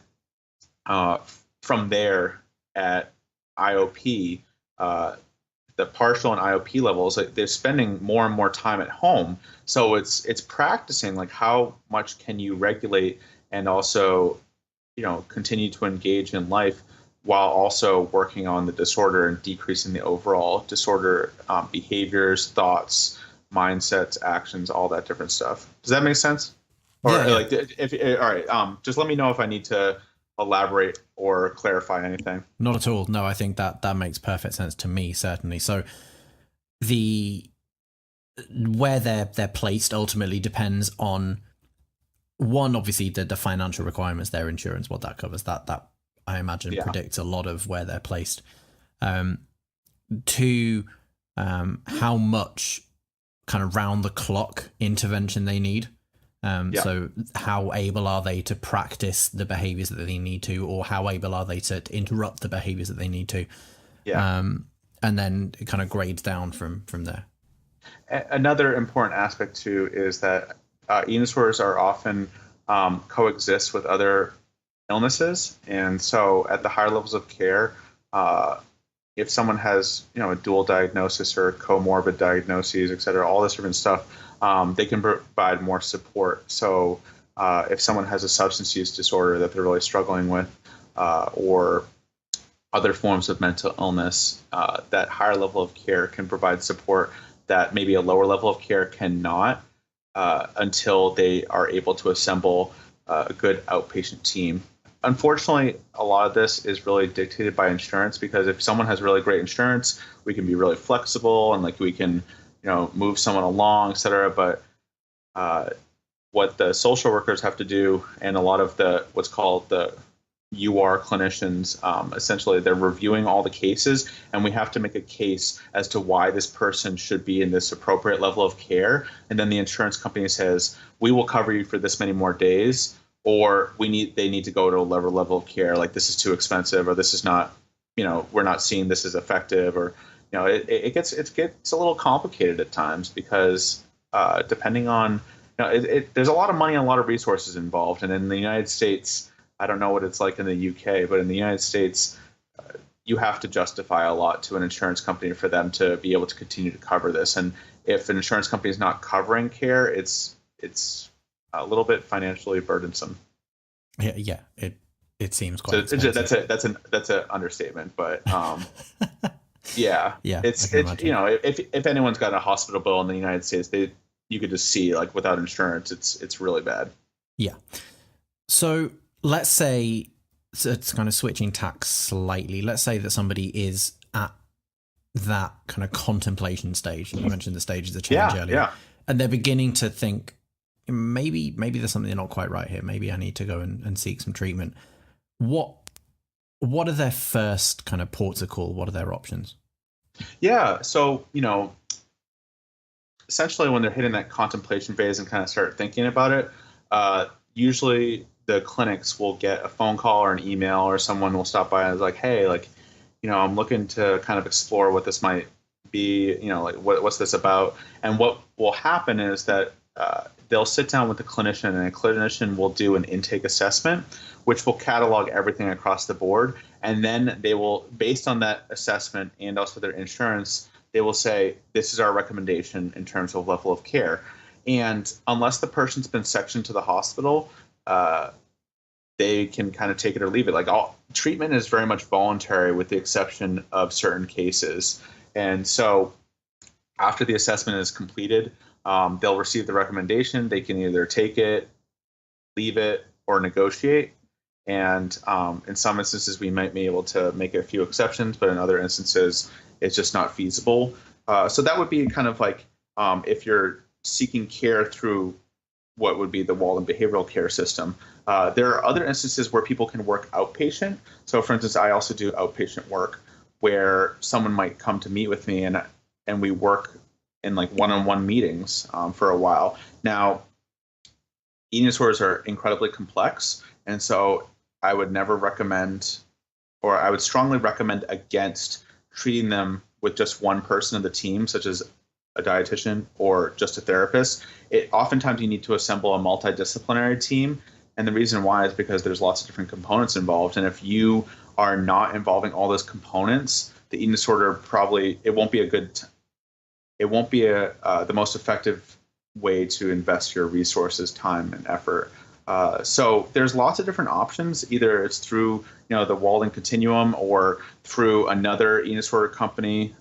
Speaker 3: from there at IOP, the partial and IOP levels, they're spending more and more time at home. So it's practicing like how much can you regulate and also, continue to engage in life while also working on the disorder and decreasing the overall disorder behaviors, thoughts, mindsets, actions, all that different stuff. Does that make sense? Or all right, just let me know if I need to elaborate or clarify anything.
Speaker 2: Not at all. No, I think that makes perfect sense to me, certainly. So where they're placed ultimately depends on one, obviously the financial requirements, their insurance, what that covers, that I imagine predicts a lot of where they're placed. Two, how much kind of round the clock intervention they need. So how able are they to practice the behaviors that they need to, or how able are they to interrupt the behaviors that they need to? And then it kind of grades down from there.
Speaker 3: Another important aspect too is that eating disorders are often coexist with other illnesses, and so at the higher levels of care, if someone has a dual diagnosis or comorbid diagnoses, et cetera, all this different stuff, they can provide more support. So if someone has a substance use disorder that they're really struggling with, or other forms of mental illness, that higher level of care can provide support that maybe a lower level of care cannot, until they are able to assemble a good outpatient team. Unfortunately, a lot of this is really dictated by insurance, because if someone has really great insurance, we can be really flexible and we can, move someone along, et cetera. But what the social workers have to do, and a lot of what's called the you are clinicians. Essentially, they're reviewing all the cases, and we have to make a case as to why this person should be in this appropriate level of care. And then the insurance company says, we will cover you for this many more days, or they need to go to a lower level of care. Like, this is too expensive, or this is not, we're not seeing this as effective, or, it gets a little complicated at times because depending on, there's a lot of money and a lot of resources involved. And in the United States, I don't know what it's like in the UK, but in the United States, you have to justify a lot to an insurance company for them to be able to continue to cover this. And if an insurance company is not covering care, it's a little bit financially burdensome.
Speaker 2: Yeah, it seems quite. So
Speaker 3: that's an understatement, but yeah, it's if anyone's got a hospital bill in the United States, you could just see, like, without insurance, it's really bad.
Speaker 2: Yeah. So let's say, so it's kind of switching tacks slightly. Let's say that somebody is at that kind of contemplation stage. You mentioned the stages of change earlier, and they're beginning to think, maybe there's something not quite right here. Maybe I need to go and seek some treatment. What are their first kind of ports of call? What are their options?
Speaker 3: Yeah. So, essentially when they're hitting that contemplation phase and kind of start thinking about it, usually the clinics will get a phone call or an email, or someone will stop by and is like, hey, like, I'm looking to kind of explore what this might be, like, what's this about? And what will happen is that they'll sit down with the clinician, and a clinician will do an intake assessment, which will catalog everything across the board. And then they will, based on that assessment and also their insurance, they will say, this is our recommendation in terms of level of care. And unless the person's been sectioned to the hospital, they can kind of take it or leave it. Like, all treatment is very much voluntary with the exception of certain cases. And so after the assessment is completed, they'll receive the recommendation. They can either take it, leave it, or negotiate. And in some instances, we might be able to make a few exceptions, but in other instances, it's just not feasible. So that would be kind of like if you're seeking care through what would be the Walden behavioral care system. There are other instances where people can work outpatient. So, for instance, I also do outpatient work where someone might come to meet with me, and we work in like one-on-one meetings for a while. Now, eating disorders are incredibly complex, and so I would never recommend, or I would strongly recommend against treating them with just one person of the team, such as a dietitian or just a therapist. Oftentimes you need to assemble a multidisciplinary team. And the reason why is because there's lots of different components involved. And if you are not involving all those components, the eating disorder it won't be the most effective way to invest your resources, time, and effort. So there's lots of different options. Either it's through the Walden Continuum, or through another eating disorder company.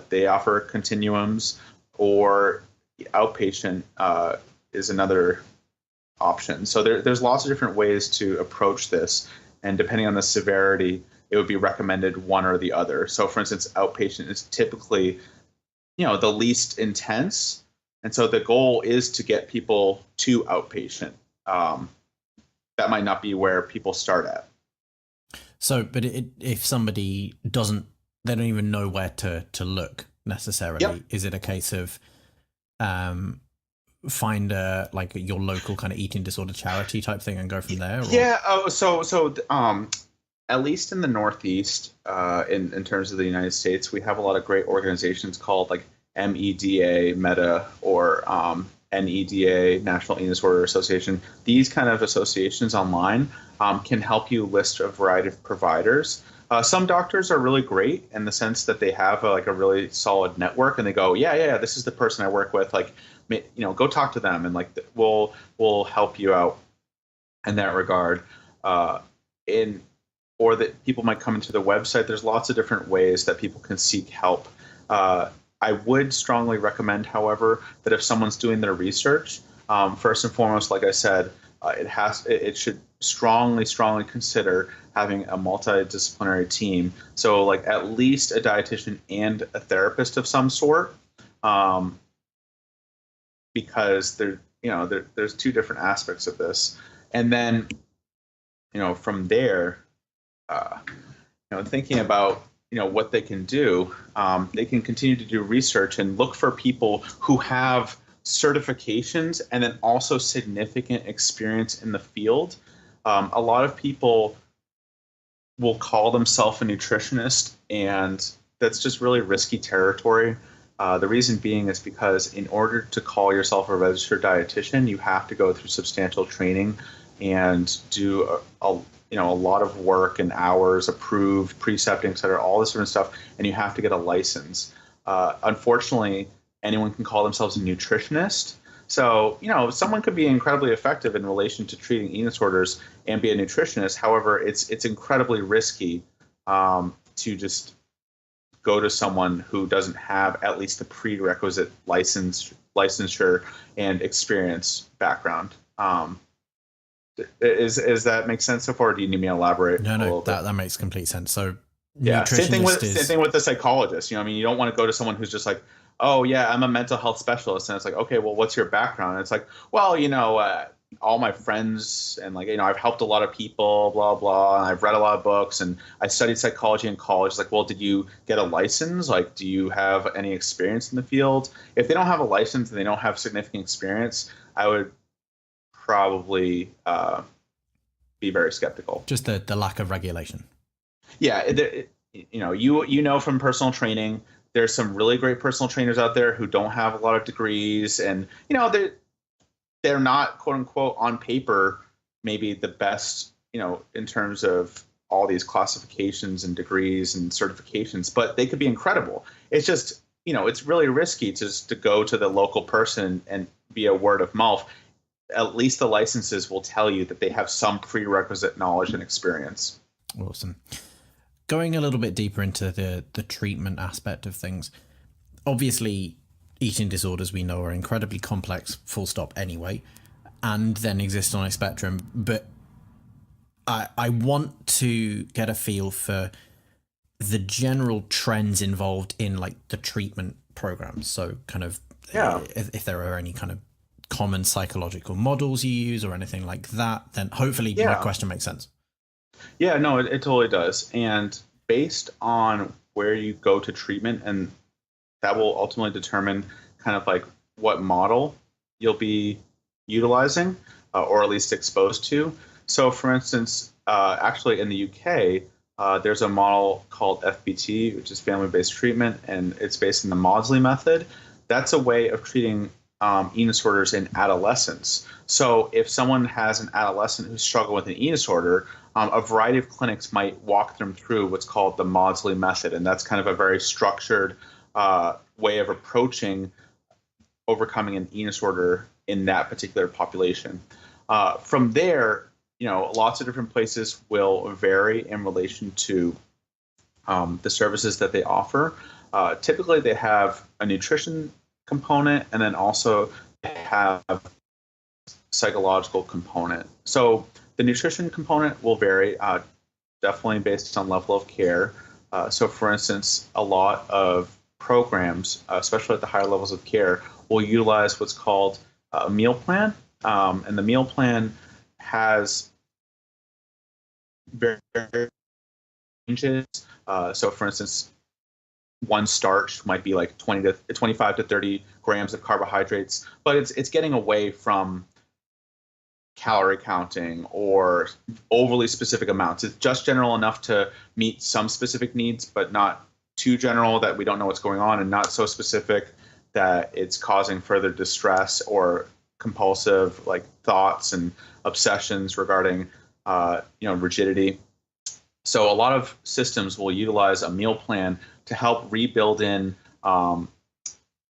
Speaker 3: They offer continuums, or outpatient is another option. So there's lots of different ways to approach this, and depending on the severity, it would be recommended one or the other. So, for instance, outpatient is typically the least intense, and so the goal is to get people to outpatient. That might not be where people start at.
Speaker 2: So, but if somebody they don't even know where to look necessarily. Yep. Is it a case of find your local kind of eating disorder charity type thing and go from there? Or?
Speaker 3: Yeah. So at least in the Northeast, in terms of the United States, we have a lot of great organizations called like MEDA, MEDA, or NEDA, National Eating Disorder Association. These kind of associations online can help you list a variety of providers. Some doctors are really great in the sense that they have a really solid network, and they go, yeah, this is the person I work with. Like, go talk to them, and we'll help you out in that regard. Or that people might come into the website. There's lots of different ways that people can seek help. I would strongly recommend, however, that if someone's doing their research, first and foremost, like I said, it should strongly consider having a multidisciplinary team. So like at least a dietitian and a therapist of some sort, because there's two different aspects of this. And then, from there, thinking about what they can do, they can continue to do research and look for people who have certifications and then also significant experience in the field. A lot of people will call themselves a nutritionist, and that's just really risky territory. The reason being is because in order to call yourself a registered dietitian, you have to go through substantial training and do a lot of work and hours, approved, precepting, et cetera, all this sort of stuff, and you have to get a license. Unfortunately, anyone can call themselves a nutritionist. So, someone could be incredibly effective in relation to treating eating disorders and be a nutritionist. However, it's incredibly risky to just go to someone who doesn't have at least the prerequisite licensure and experience background. Is that make sense so far? Or do you need me to elaborate?
Speaker 2: No, that makes complete sense. So
Speaker 3: yeah, same thing with the psychologist. You don't want to go to someone who's just like, oh yeah, I'm a mental health specialist, and it's like, okay, well, what's your background? And it's like, well, all my friends and I've helped a lot of people, blah blah, and I've read a lot of books, and I studied psychology in college. It's like, well, did you get a license? Like, do you have any experience in the field? If they don't have a license and they don't have significant experience, I would probably be very skeptical.
Speaker 2: Just the lack of regulation.
Speaker 3: Yeah, from personal training, there's some really great personal trainers out there who don't have a lot of degrees, and they're not, quote unquote, on paper maybe the best, in terms of all these classifications and degrees and certifications, but they could be incredible. It's just, it's really risky to go to the local person and be a word of mouth. At least the licenses will tell you that they have some prerequisite knowledge and experience.
Speaker 2: Awesome. Going a little bit deeper into the treatment aspect of things, obviously eating disorders, we know, are incredibly complex, full stop anyway, and then exist on a spectrum. But I want to get a feel for the general trends involved in the treatment programs. So kind of, if there are any kind of common psychological models you use or anything like that, then hopefully my question makes sense.
Speaker 3: Yeah, no, it totally does. And based on where you go to treatment, and that will ultimately determine kind of what model you'll be utilizing or at least exposed to. So for instance, actually in the UK, there's a model called FBT, which is family-based treatment, and it's based on the Maudsley method. That's a way of treating eating disorders in adolescence. So if someone has an adolescent who's struggling with an eating disorder, a variety of clinics might walk them through what's called the Maudsley method, and that's kind of a very structured way of approaching overcoming an eating disorder in that particular population. From there, lots of different places will vary in relation to the services that they offer. Typically, they have a nutrition component, and then also have psychological component. So the nutrition component will vary, definitely based on level of care. So for instance, a lot of programs, especially at the higher levels of care, will utilize what's called a meal plan. And the meal plan has various ranges. So for instance, one starch might be 25 to 30 grams of carbohydrates, but it's getting away from calorie counting or overly specific amounts. It's just general enough to meet some specific needs, but not too general that we don't know what's going on, and not so specific that it's causing further distress or compulsive thoughts and obsessions regarding rigidity. So a lot of systems will utilize a meal plan to help rebuild in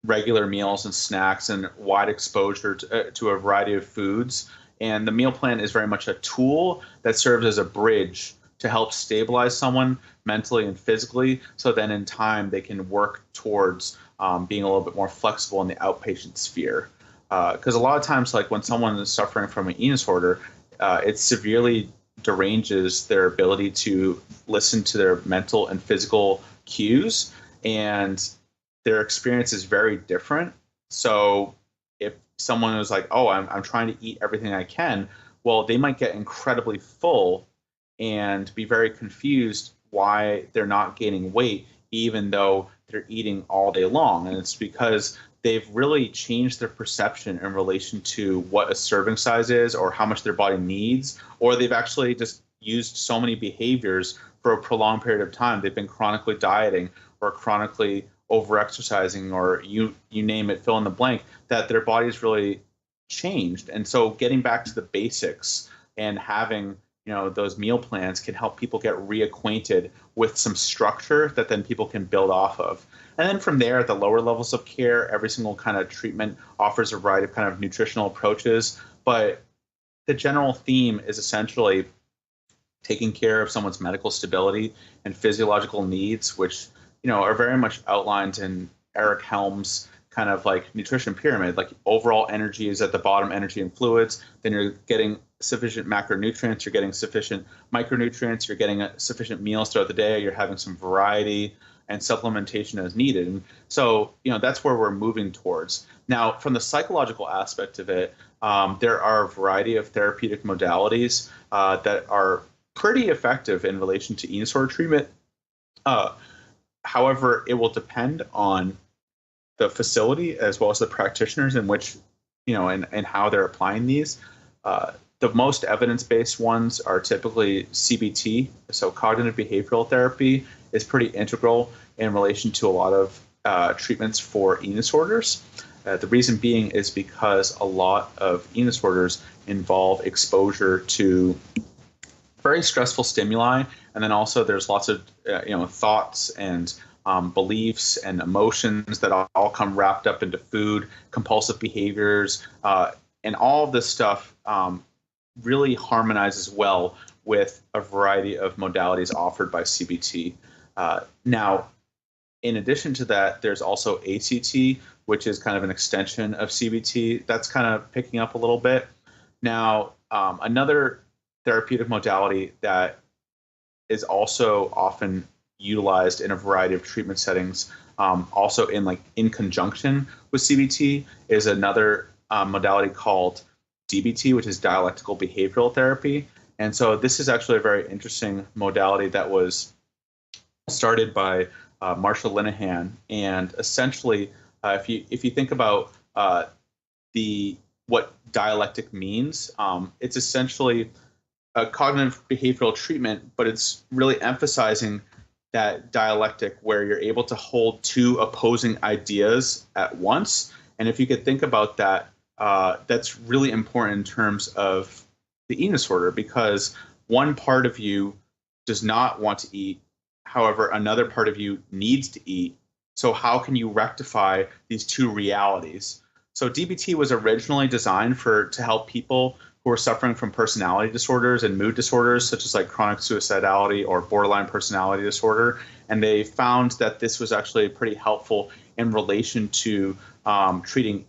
Speaker 3: regular meals and snacks and wide exposure to a variety of foods. And the meal plan is very much a tool that serves as a bridge to help stabilize someone mentally and physically, so then in time they can work towards being a little bit more flexible in the outpatient sphere. Because a lot of times, when someone is suffering from an eating disorder, it severely deranges their ability to listen to their mental and physical cues, and their experience is very different. So if someone is like, oh, I'm trying to eat everything I can, well, they might get incredibly full and be very confused why they're not gaining weight, even though they're eating all day long. And it's because they've really changed their perception in relation to what a serving size is or how much their body needs, or they've actually just used so many behaviors for a prolonged period of time. They've been chronically dieting or chronically over-exercising, or you name it, fill in the blank, that their body's really changed. And so getting back to the basics and having those meal plans can help people get reacquainted with some structure that then people can build off of. And then from there, at the lower levels of care, every single kind of treatment offers a variety of kind of nutritional approaches. But the general theme is essentially taking care of someone's medical stability and physiological needs, which are very much outlined in Eric Helm's kind of like nutrition pyramid. Like overall energy is at the bottom, energy and fluids. Then you're getting sufficient macronutrients, you're getting sufficient micronutrients, you're getting sufficient meals throughout the day, you're having some variety and supplementation as needed. And so, that's where we're moving towards. Now, from the psychological aspect of it, there are a variety of therapeutic modalities that are pretty effective in relation to eating disorder treatment. However, it will depend on the facility as well as the practitioners in which, and how they're applying these. The most evidence-based ones are typically CBT. So cognitive behavioral therapy is pretty integral in relation to a lot of treatments for eating disorders. The reason being is because a lot of eating disorders involve exposure to very stressful stimuli, and then also there's lots of thoughts and beliefs and emotions that all come wrapped up into food, compulsive behaviors, and all of this stuff really harmonizes well with a variety of modalities offered by CBT. Now, in addition to that, there's also ACT, which is kind of an extension of CBT. That's kind of picking up a little bit. Now, another therapeutic modality that is also often utilized in a variety of treatment settings, also in conjunction with CBT, is another modality called DBT, which is dialectical behavioral therapy. And so this is actually a very interesting modality that was started by Marshall Linehan. And essentially, if you think about what dialectic means, it's essentially a cognitive behavioral treatment, but it's really emphasizing that dialectic where you're able to hold two opposing ideas at once. And if you could think about that, that's really important in terms of the eating disorder, because one part of you does not want to eat. However, another part of you needs to eat. So how can you rectify these two realities? So DBT was originally designed to help people who are suffering from personality disorders and mood disorders, such as like chronic suicidality or borderline personality disorder. And they found that this was actually pretty helpful in relation to treating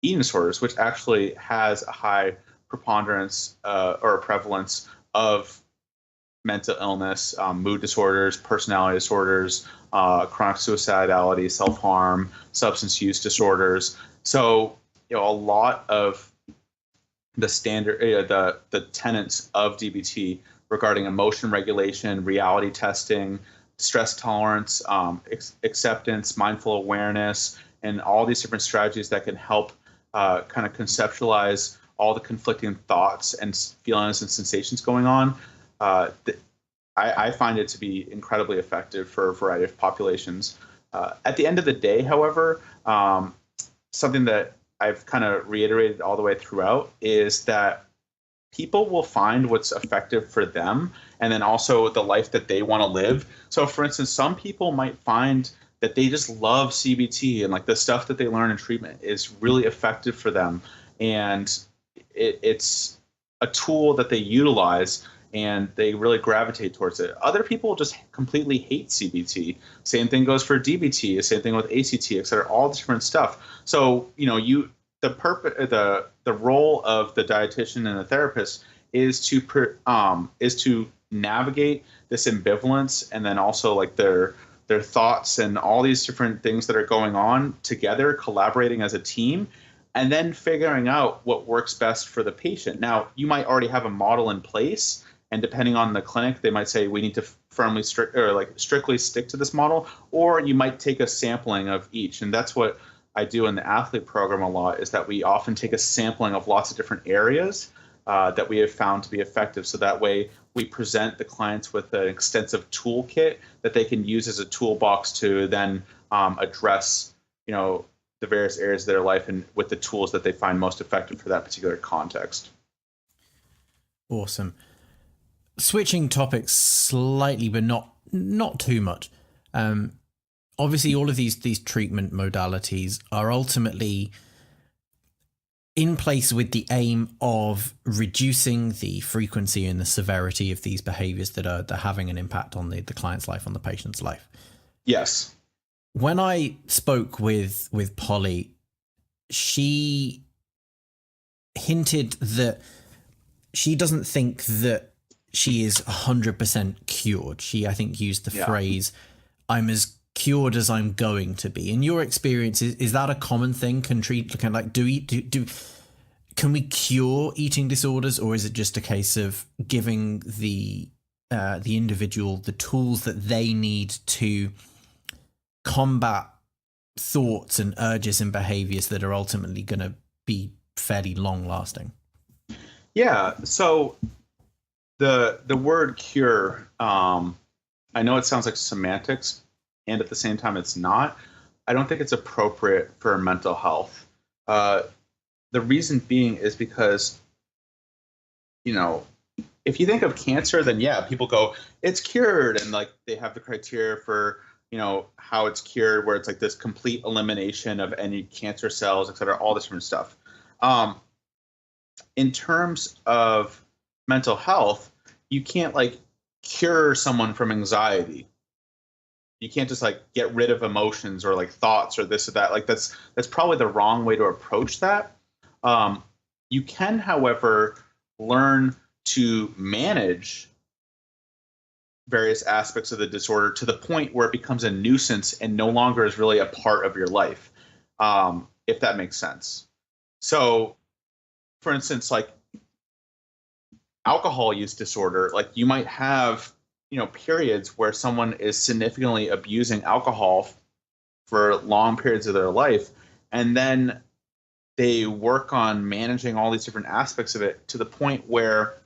Speaker 3: eating disorders, which actually has a high preponderance or prevalence of mental illness, mood disorders, personality disorders, chronic suicidality, self-harm, substance use disorders. So, a lot of the standard, the tenets of DBT regarding emotion regulation, reality testing, stress tolerance, acceptance, mindful awareness, and all these different strategies that can help kind of conceptualize all the conflicting thoughts and feelings and sensations going on. I find it to be incredibly effective for a variety of populations. At the end of the day, however, something that I've kind of reiterated all the way throughout is that people will find what's effective for them and then also the life that they want to live. So, for instance, some people might find that they just love CBT and like the stuff that they learn in treatment is really effective for them. And it's a tool that they utilize and they really gravitate towards it. Other people just completely hate CBT. Same thing goes for DBT, same thing with ACT, et cetera, all this different stuff. So, the role of the dietitian and the therapist is to navigate this ambivalence, and then also like their thoughts and all these different things that are going on together, collaborating as a team, and then figuring out what works best for the patient. Now, you might already have a model in place, And depending on the clinic, they might say we need to strictly stick to this model, or you might take a sampling of each. And that's what I do in the athlete program a lot, is that we often take a sampling of lots of different areas that we have found to be effective. So that way we present the clients with an extensive toolkit that they can use as a toolbox to then address, the various areas of their life and with the tools that they find most effective for that particular context.
Speaker 2: Awesome. Switching topics slightly, but not too much. Obviously, all of these treatment modalities are ultimately in place with the aim of reducing the frequency and the severity of these behaviors that are having an impact on the client's life, on the patient's life.
Speaker 3: Yes.
Speaker 2: When I spoke with Polly, she hinted that she doesn't think that she is 100% cured. She, I think, used the phrase, "I'm as cured as I'm going to be." In your experience, is that a common thing? Can we cure eating disorders, or is it just a case of giving the individual the tools that they need to combat thoughts and urges and behaviors that are ultimately going to be fairly long lasting?
Speaker 3: Yeah. So the word cure, I know it sounds like semantics, and at the same time it's not. I don't think it's appropriate for mental health. The reason being is because, if you think of cancer, then people go, it's cured, and like they have the criteria for, how it's cured, where it's like this complete elimination of any cancer cells, et cetera, all this different stuff. In terms of mental health, you can't like cure someone from anxiety. You can't just like get rid of emotions or like thoughts or this or that. Like that's probably the wrong way to approach that. You can, however, learn to manage various aspects of the disorder to the point where it becomes a nuisance and no longer is really a part of your life, if that makes sense. So, for instance, like alcohol use disorder, like you might have, periods where someone is significantly abusing alcohol for long periods of their life, and then they work on managing all these different aspects of it to the point where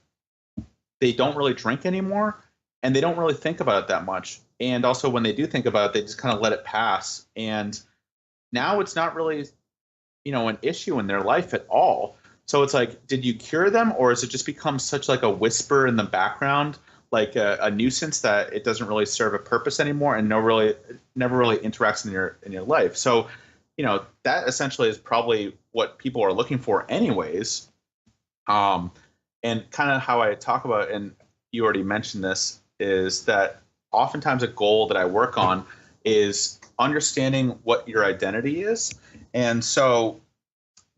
Speaker 3: they don't really drink anymore and they don't really think about it that much. And also when they do think about it, they just kind of let it pass. And now it's not really, an issue in their life at all. So it's like, did you cure them, or has it just become such like a whisper in the background, like a nuisance that it doesn't really serve a purpose anymore and never really interacts in your life? So, that essentially is probably what people are looking for anyways. And kind of how I talk about it, and you already mentioned this, is that oftentimes a goal that I work on is understanding what your identity is. And so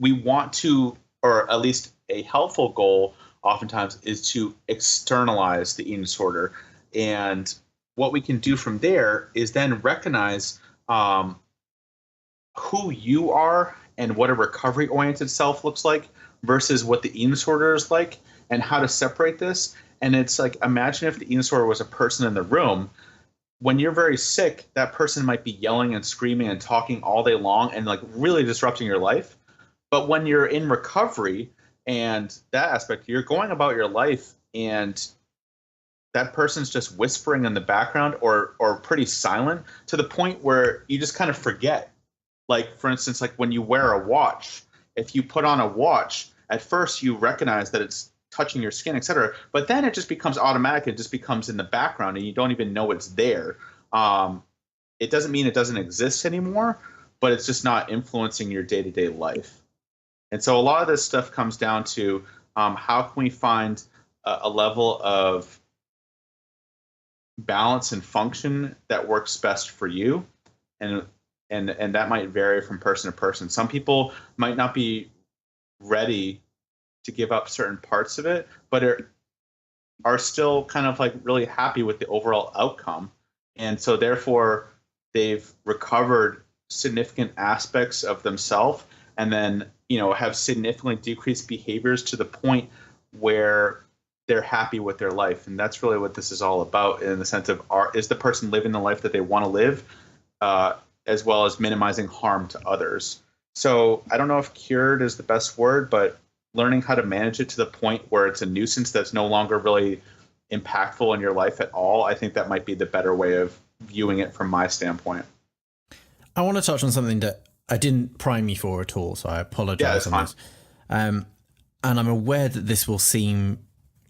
Speaker 3: we want to, or at least a helpful goal oftentimes, is to externalize the eating disorder. And what we can do from there is then recognize who you are and what a recovery-oriented self looks like versus what the eating disorder is like, and how to separate this. And it's like, imagine if the eating disorder was a person in the room. When you're very sick, that person might be yelling and screaming and talking all day long and like really disrupting your life. But when you're in recovery and that aspect, you're going about your life and that person's just whispering in the background or pretty silent to the point where you just kind of forget. Like, for instance, like when you wear a watch, if you put on a watch, at first you recognize that it's touching your skin, etc. But then it just becomes automatic. It just becomes in the background and you don't even know it's there. It doesn't mean it doesn't exist anymore, but it's just not influencing your day-to-day life. And so a lot of this stuff comes down to how can we find a level of balance and function that works best for you. And that might vary from person to person. Some people might not be ready to give up certain parts of it, but are still kind of like really happy with the overall outcome. And so therefore they've recovered significant aspects of themselves and then, have significantly decreased behaviors to the point where they're happy with their life. And that's really what this is all about, in the sense of, is the person living the life that they want to live, as well as minimizing harm to others. So I don't know if cured is the best word, but learning how to manage it to the point where it's a nuisance that's no longer really impactful in your life at all. I think that might be the better way of viewing it from my standpoint.
Speaker 2: I want to touch on something that I didn't prime you for at all, so I apologize on this. And I'm aware that this will seem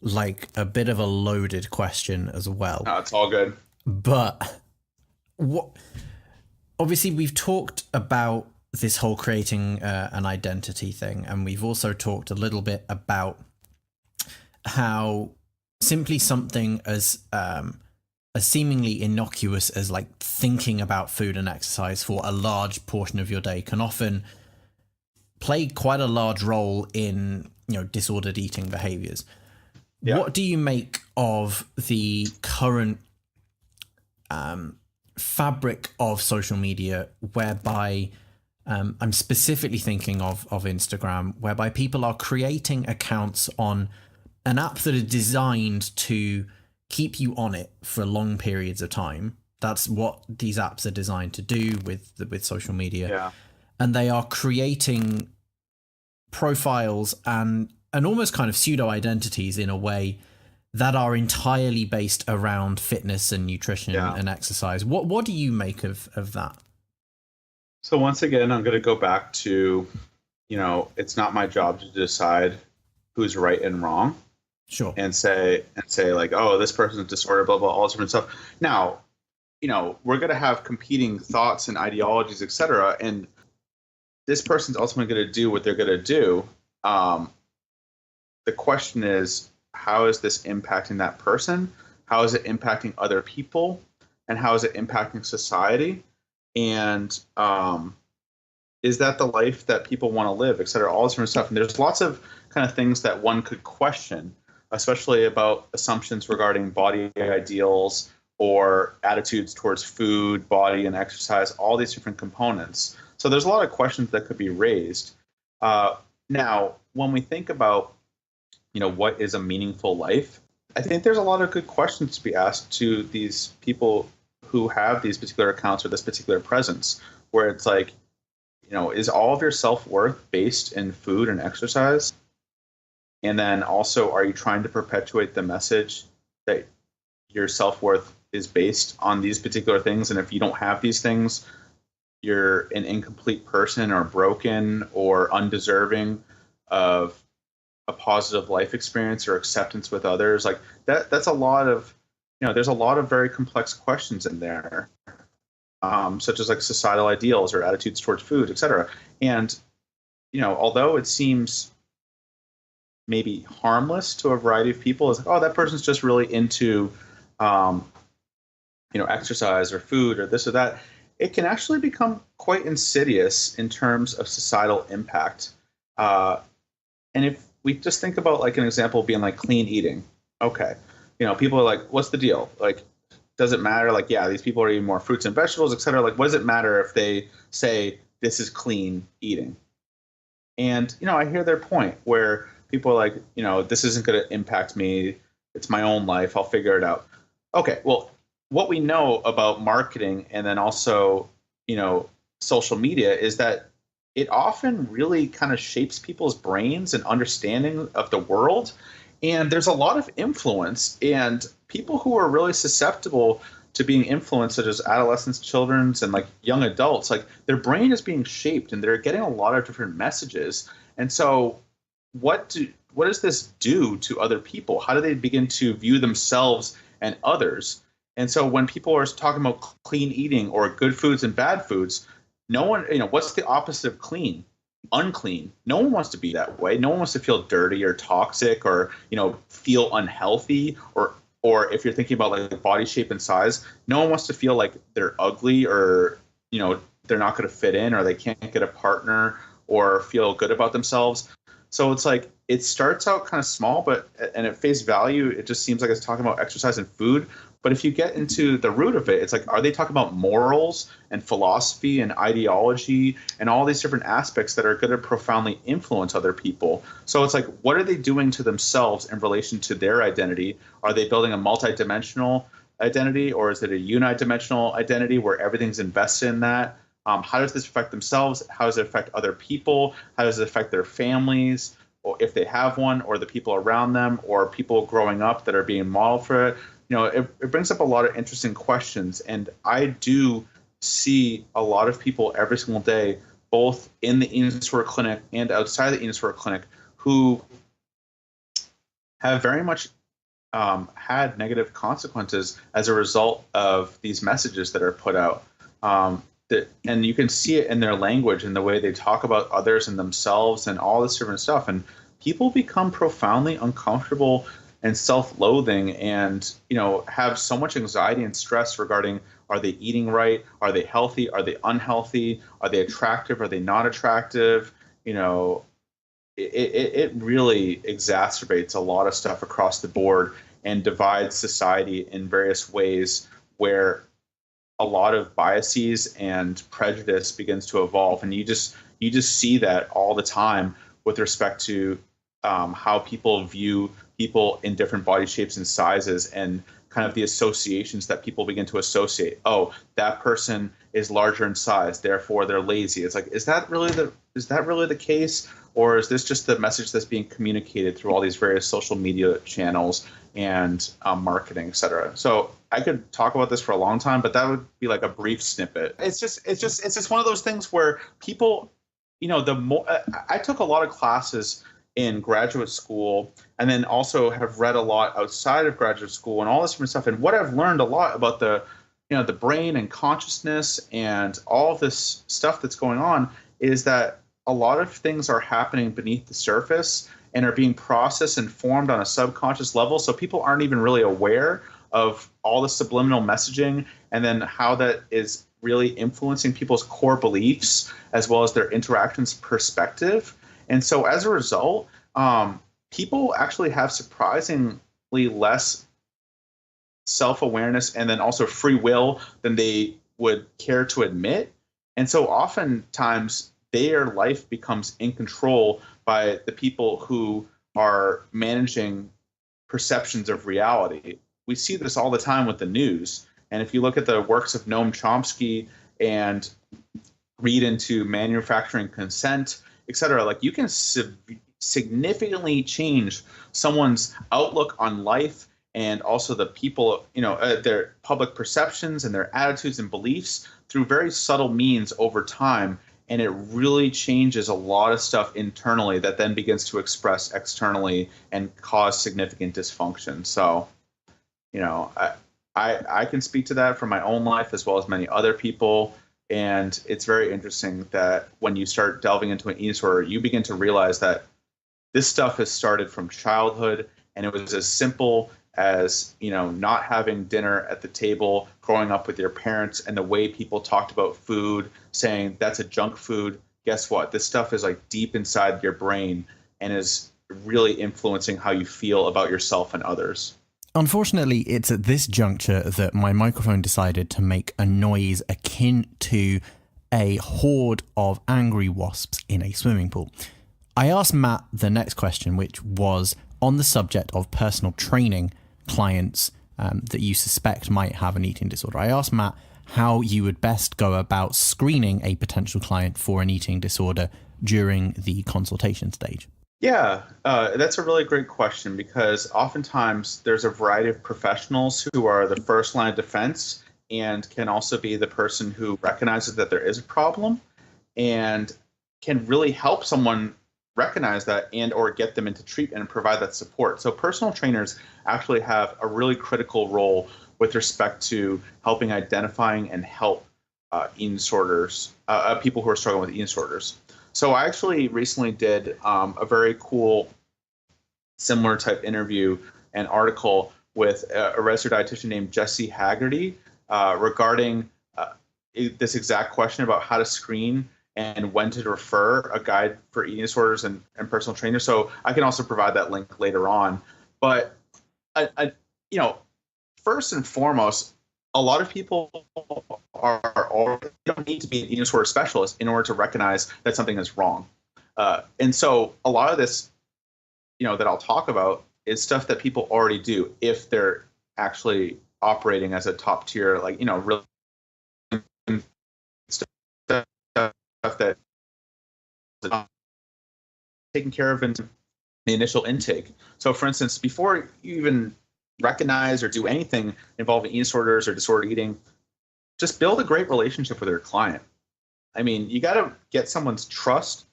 Speaker 2: like a bit of a loaded question as well.
Speaker 3: No, it's all good.
Speaker 2: But obviously we've talked about this whole creating an identity thing, and we've also talked a little bit about how simply something as seemingly innocuous as like thinking about food and exercise for a large portion of your day can often play quite a large role in, disordered eating behaviors. Yeah. What do you make of the current fabric of social media, whereby I'm specifically thinking of Instagram, whereby people are creating accounts on an app that is designed to keep you on it for long periods of time? That's what these apps are designed to do with social media.
Speaker 3: Yeah.
Speaker 2: And they are creating profiles and almost kind of pseudo identities in a way that are entirely based around fitness and nutrition and exercise. What do you make of that?
Speaker 3: So once again, I'm going to go back to, it's not my job to decide who's right and wrong.
Speaker 2: Sure.
Speaker 3: And say like, oh, this person's disordered, blah, blah, all this different stuff. Now, we're going to have competing thoughts and ideologies, et cetera. And this person's ultimately going to do what they're going to do. The question is, how is this impacting that person? How is it impacting other people? And how is it impacting society? And is that the life that people want to live, et cetera, all this different stuff. And there's lots of kind of things that one could question, especially about assumptions regarding body ideals or attitudes towards food, body, and exercise, all these different components. So there's a lot of questions that could be raised. Now, when we think about, what is a meaningful life, I think there's a lot of good questions to be asked to these people who have these particular accounts or this particular presence, where it's like, is all of your self-worth based in food and exercise? And then also, are you trying to perpetuate the message that your self-worth is based on these particular things? And if you don't have these things, you're an incomplete person or broken or undeserving of a positive life experience or acceptance with others. Like that's a lot of, there's a lot of very complex questions in there, such as like societal ideals or attitudes towards food, et cetera. And, although it seems maybe harmless to a variety of people, it's like, oh, that person's just really into, exercise or food or this or that. It can actually become quite insidious in terms of societal impact. And if we just think about like an example being like clean eating, okay, people are like, what's the deal? Like, does it matter? Like, yeah, these people are eating more fruits and vegetables, et cetera. Like, what does it matter if they say this is clean eating? And, I hear their point where people are like, this isn't going to impact me. It's my own life. I'll figure it out. Okay, well, what we know about marketing and then also, social media is that it often really kind of shapes people's brains and understanding of the world. And there's a lot of influence, and people who are really susceptible to being influenced, such as adolescents, children, and like young adults, like their brain is being shaped and they're getting a lot of different messages. And so what does this do to other people? How do they begin to view themselves and others? And so when people are talking about clean eating or good foods and bad foods, no one, what's the opposite of clean? Unclean. No one wants to be that way. No one wants to feel dirty or toxic or, feel unhealthy, or if you're thinking about like body shape and size, no one wants to feel like they're ugly or, they're not going to fit in or they can't get a partner or feel good about themselves. So it's like it starts out kind of small, and at face value, it just seems like it's talking about exercise and food. But if you get into the root of it, it's like, are they talking about morals and philosophy and ideology and all these different aspects that are going to profoundly influence other people? So it's like, what are they doing to themselves in relation to their identity? Are they building a multidimensional identity, or is it a unidimensional identity where everything's invested in that? How does this affect themselves? How does it affect other people? How does it affect their families, or if they have one, or the people around them, or people growing up that are being modeled for it? It brings up a lot of interesting questions. And I do see a lot of people every single day, both in the eating disorder clinic and outside the eating disorder clinic, who have very much had negative consequences as a result of these messages that are put out. And you can see it in their language and the way they talk about others and themselves and all this different stuff. And people become profoundly uncomfortable and self-loathing, and have so much anxiety and stress regarding, are they eating right? Are they healthy? Are they unhealthy? Are they attractive? Are they not attractive? It really exacerbates a lot of stuff across the board and divides society in various ways, where a lot of biases and prejudice begins to evolve. And you just see that all the time with respect to how people view people in different body shapes and sizes, and kind of the associations that people begin to associate. Oh, that person is larger in size, therefore they're lazy. It's like, is that really the case? Or is this just the message that's being communicated through all these various social media channels and marketing, et cetera? So I could talk about this for a long time, but that would be like a brief snippet. It's just one of those things where people, I took a lot of classes in graduate school, and then also have read a lot outside of graduate school and all this different stuff. And what I've learned a lot about the brain and consciousness and all of this stuff that's going on is that a lot of things are happening beneath the surface and are being processed and formed on a subconscious level. So people aren't even really aware of all the subliminal messaging, and then how that is really influencing people's core beliefs as well as their interactions perspective. And so as a result, people actually have surprisingly less self-awareness and then also free will than they would care to admit. And so oftentimes their life becomes in control by the people who are managing perceptions of reality. We see this all the time with the news. And if you look at the works of Noam Chomsky and read into manufacturing consent, et cetera, like, you can significantly change someone's outlook on life, and also the people, their public perceptions and their attitudes and beliefs through very subtle means over time. And it really changes a lot of stuff internally that then begins to express externally and cause significant dysfunction. So, I can speak to that from my own life as well as many other people. And it's very interesting that when you start delving into an eating disorder, you begin to realize that this stuff has started from childhood, and it was as simple as, not having dinner at the table, growing up with your parents, and the way people talked about food, saying that's a junk food. Guess what? This stuff is like deep inside your brain and is really influencing how you feel about yourself and others.
Speaker 2: Unfortunately, it's at this juncture that my microphone decided to make a noise akin to a horde of angry wasps in a swimming pool. I asked Matt the next question, which was on the subject of personal training clients that you suspect might have an eating disorder. I asked Matt how you would best go about screening a potential client for an eating disorder during the consultation stage.
Speaker 3: Yeah, that's a really great question, because oftentimes there's a variety of professionals who are the first line of defense and can also be the person who recognizes that there is a problem and can really help someone recognize that and or get them into treatment and provide that support. So personal trainers actually have a really critical role with respect to helping identifying and help eating disorders, people who are struggling with eating disorders. So I actually recently did a very cool, similar type interview and article with a registered dietitian named Jessie Haggerty regarding this exact question about how to screen and when to refer, a guide for eating disorders and personal trainers. So I can also provide that link later on. But, first and foremost, a lot of people don't need to be an eating disorder specialist in order to recognize that something is wrong. And so a lot of this, that I'll talk about is stuff that people already do if they're actually operating as a top tier, really stuff that taken care of in the initial intake. So, for instance, before you even recognize or do anything involving eating disorders or disordered eating, just build a great relationship with your client. I mean, you got to get someone's trust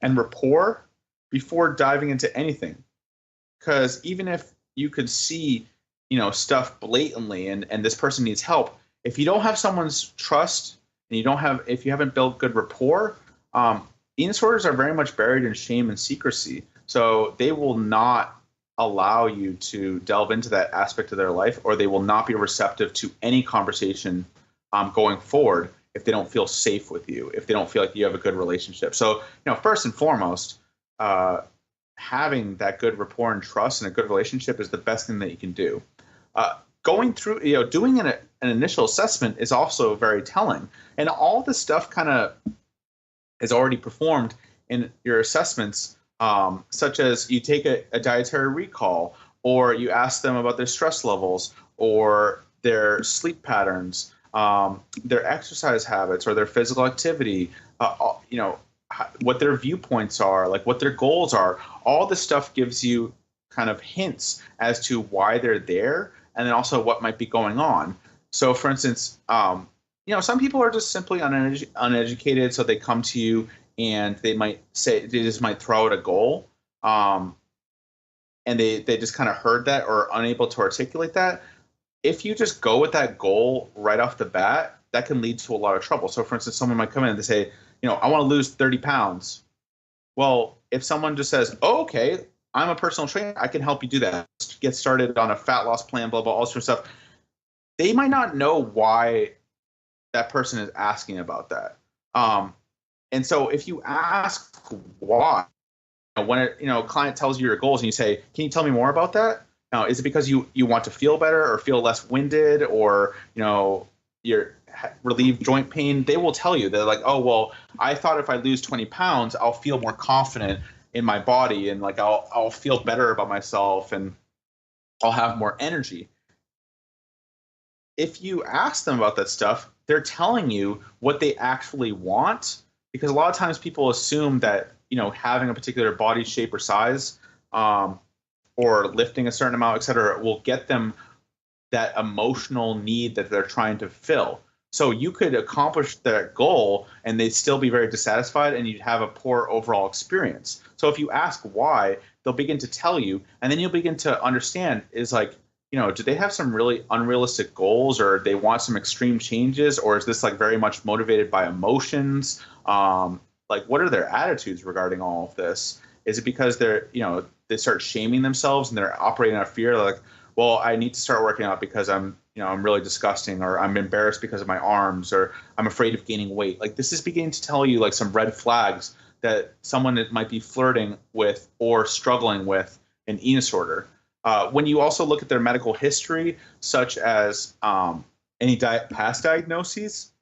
Speaker 3: and rapport before diving into anything. Because even if you could see, stuff blatantly and this person needs help, if you don't have someone's trust and if you haven't built good rapport, eating disorders are very much buried in shame and secrecy. So they will not allow you to delve into that aspect of their life, or they will not be receptive to any conversation going forward if they don't feel safe with you, if they don't feel like you have a good relationship. So, first and foremost, having that good rapport and trust and a good relationship is the best thing that you can do. Going through, doing an initial assessment is also very telling. And all this stuff kind of is already performed in your assessments, such as you take a dietary recall, or you ask them about their stress levels or their sleep patterns, their exercise habits or their physical activity, what their viewpoints are, like what their goals are. All this stuff gives you kind of hints as to why they're there, and then also what might be going on. So, for instance, some people are just simply uneducated, so they come to you and they just might throw out a goal, and they just kind of heard that or unable to articulate that. If you just go with that goal right off the bat, that can lead to a lot of trouble. So, for instance, someone might come in and they say, I want to lose 30 pounds. Well, if someone just says, oh, okay, I'm a personal trainer, I can help you do that. Get started on a fat loss plan, blah, blah, all sorts of stuff. They might not know why that person is asking about that. And so if you ask why, when a client tells you your goals and you say, can you tell me more about that? Now, is it because you want to feel better or feel less winded, or, you're relieve joint pain? They will tell you. They're like, oh, well, I thought if I lose 20 pounds, I'll feel more confident in my body, and I'll feel better about myself, and I'll have more energy. If you ask them about that stuff, they're telling you what they actually want, because a lot of times people assume that, having a particular body shape or size, or lifting a certain amount, et cetera, will get them that emotional need that they're trying to fill. So you could accomplish that goal and they'd still be very dissatisfied, and you'd have a poor overall experience. So if you ask why, they'll begin to tell you, and then you'll begin to understand is like, do they have some really unrealistic goals, or they want some extreme changes, or is this very much motivated by emotions? What are their attitudes regarding all of this? Is it because they start shaming themselves and they're operating out of fear? Like, well, I need to start working out because I'm really disgusting, or I'm embarrassed because of my arms, or I'm afraid of gaining weight. Like, this is beginning to tell you some red flags that someone that might be flirting with or struggling with an eating disorder. When you also look at their medical history, such as any past diagnoses,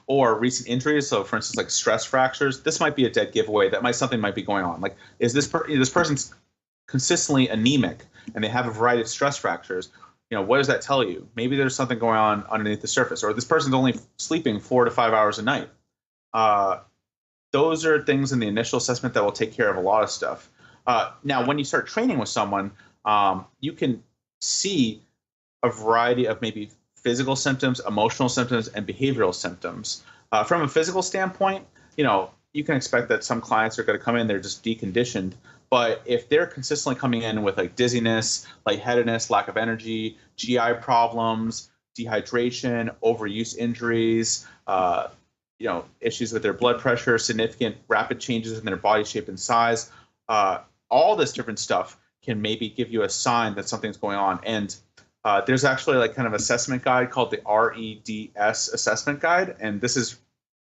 Speaker 3: or recent injuries, so for instance, stress fractures, this might be a dead giveaway that something might be going on. Is this person's consistently anemic and they have a variety of stress fractures? What does that tell you? Maybe there's something going on underneath the surface, or this person's only sleeping 4 to 5 hours a night. Those are things in the initial assessment that will take care of a lot of stuff. Now, when you start training with someone, you can see a variety of maybe physical symptoms, emotional symptoms, and behavioral symptoms. From a physical standpoint, you can expect that some clients are going to come in, they're just deconditioned. But if they're consistently coming in with dizziness, lightheadedness, lack of energy, GI problems, dehydration, overuse injuries, issues with their blood pressure, significant rapid changes in their body shape and size, all this different stuff can maybe give you a sign that something's going on. And there's actually kind of assessment guide called the REDS assessment guide. And this is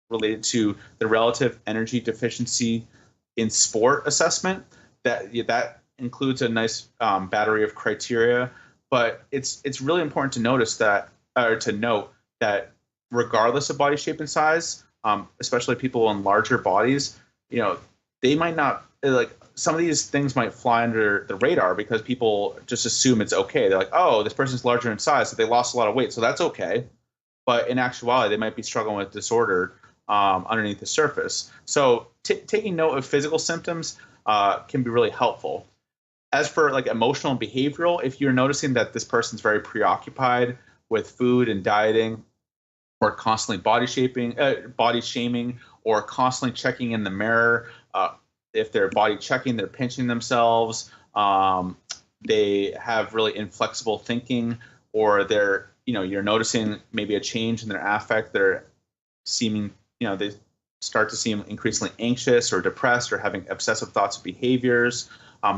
Speaker 3: related to the relative energy deficiency in sport assessment. That includes a nice battery of criteria, but it's really important to note that regardless of body shape and size, especially people in larger bodies, they might not, like, some of these things might fly under the radar because people just assume it's okay. They're like, oh, this person's larger in size, so they lost a lot of weight, so that's okay. But in actuality, they might be struggling with disorder underneath the surface. So taking note of physical symptoms can be really helpful. As for like emotional and behavioral, if you're noticing that this person's very preoccupied with food and dieting, or constantly body shaming, or constantly checking in the mirror, if they're body checking, they're pinching themselves, they have really inflexible thinking, or you're noticing maybe a change in their affect, they're seeming, they start to seem increasingly anxious or depressed or having obsessive thoughts or behaviors.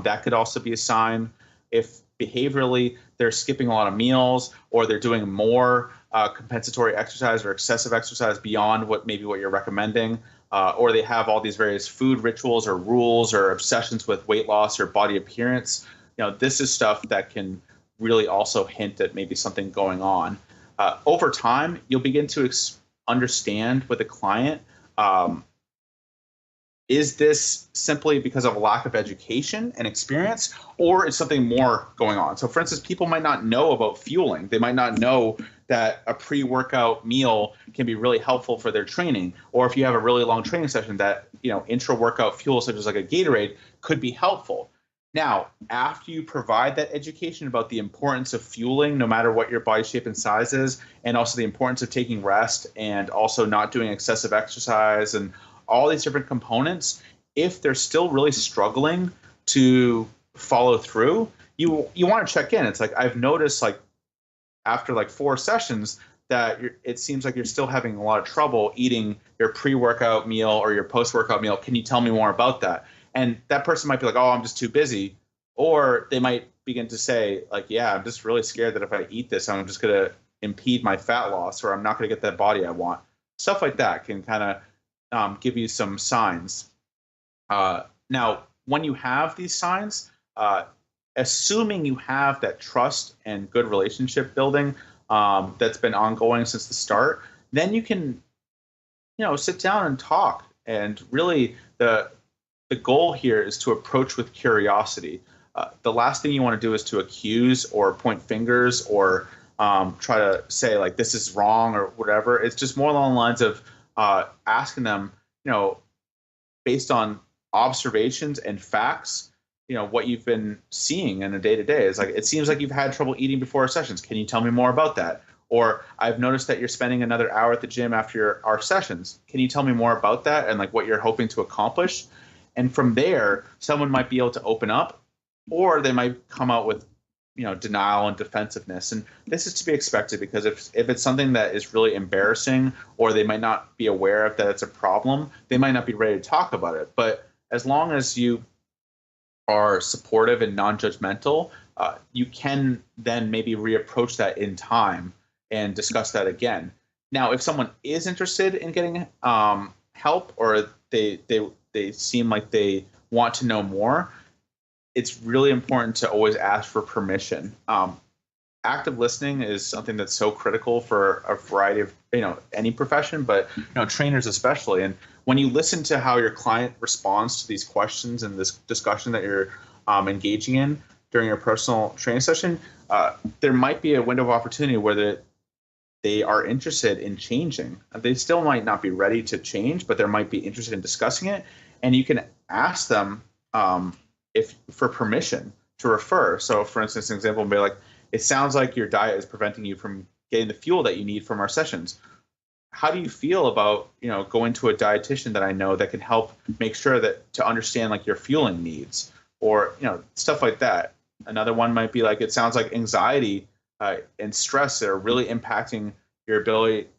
Speaker 3: That could also be a sign. If behaviorally they're skipping a lot of meals, or they're doing more compensatory exercise or excessive exercise beyond what you're recommending, or they have all these various food rituals or rules or obsessions with weight loss or body appearance, this is stuff that can really also hint at maybe something going on. Over time, you'll begin to understand with a client, is this simply because of a lack of education and experience, or is something more going on? So for instance, people might not know about fueling. They might not know that a pre-workout meal can be really helpful for their training. Or if you have a really long training session, that, intra-workout fuel, such as like a Gatorade, could be helpful. Now, after you provide that education about the importance of fueling, no matter what your body shape and size is, and also the importance of taking rest and also not doing excessive exercise and all these different components, if they're still really struggling to follow through, you want to check in. It's like, I've noticed, like, after like 4 sessions that it seems like you're still having a lot of trouble eating your pre-workout meal or your post-workout meal. Can you tell me more about that? And that person might be like, oh, I'm just too busy. Or they might begin to say, like, yeah, I'm just really scared that if I eat this, I'm just going to impede my fat loss, or I'm not going to get that body I want. Stuff like that can kind of give you some signs. Now, when you have these signs, assuming you have that trust and good relationship building that's been ongoing since the start, then you can, sit down and talk. And really, the goal here is to approach with curiosity. The last thing you want to do is to accuse or point fingers or try to say, like, this is wrong or whatever. It's just more along the lines of asking them, based on observations and facts, what you've been seeing in a day-to-day is like, it seems like you've had trouble eating before our sessions. Can you tell me more about that? Or I've noticed that you're spending another hour at the gym after our sessions. Can you tell me more about that and like what you're hoping to accomplish? And from there, someone might be able to open up, or they might come out with, denial and defensiveness. And this is to be expected, because if it's something that is really embarrassing, or they might not be aware of that it's a problem, they might not be ready to talk about it. But as long as you are supportive and non-judgmental, you can then maybe reapproach that in time and discuss that again. Now, if someone is interested in getting help, or they seem like they want to know more, it's really important to always ask for permission. Active listening is something that's so critical for a variety of, any profession, but, trainers especially. And when you listen to how your client responds to these questions and this discussion that you're engaging in during your personal training session, there might be a window of opportunity where they are interested in changing. They still might not be ready to change, but they might be interested in discussing it. And you can ask them for permission to refer. So, for instance, an example would be like, it sounds like your diet is preventing you from getting the fuel that you need from our sessions. How do you feel about, going to a dietitian that I know that can help make sure that to understand like your fueling needs, or, stuff like that. Another one might be like, it sounds like anxiety and stress are really impacting your ability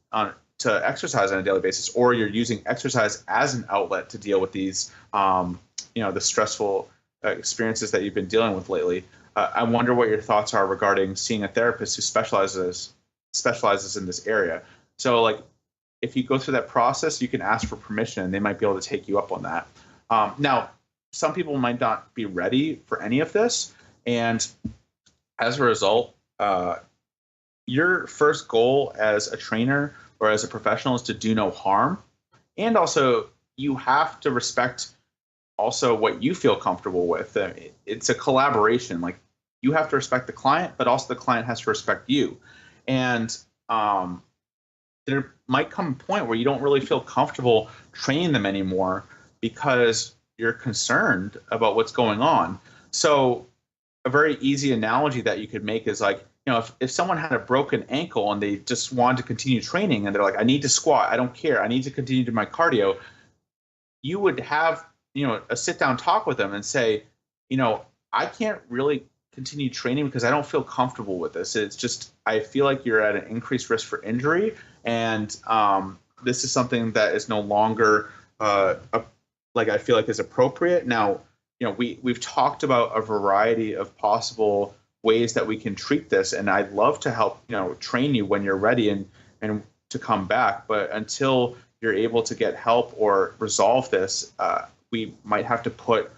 Speaker 3: to exercise on a daily basis, or you're using exercise as an outlet to deal with these, the stressful experiences that you've been dealing with lately. I wonder what your thoughts are regarding seeing a therapist who specializes in this area. So, like, if you go through that process, you can ask for permission, and they might be able to take you up on that. Now, some people might not be ready for any of this, and as a result, your first goal as a trainer or as a professional is to do no harm. And also, you have to respect also what you feel comfortable with. It's a collaboration. Like, you have to respect the client, but also the client has to respect you. And there might come a point where you don't really feel comfortable training them anymore because you're concerned about what's going on. So a very easy analogy that you could make is like, if someone had a broken ankle and they just wanted to continue training and they're like, I need to squat, I don't care, I need to continue to do my cardio, you would have, a sit down talk with them and say, I can't really continue training because I don't feel comfortable with this. It's just, I feel like you're at an increased risk for injury. And this is something that is no longer like I feel like is appropriate. Now, we've talked about a variety of possible ways that we can treat this, and I'd love to help train you when you're ready and to come back. But until you're able to get help or resolve this, we might have to put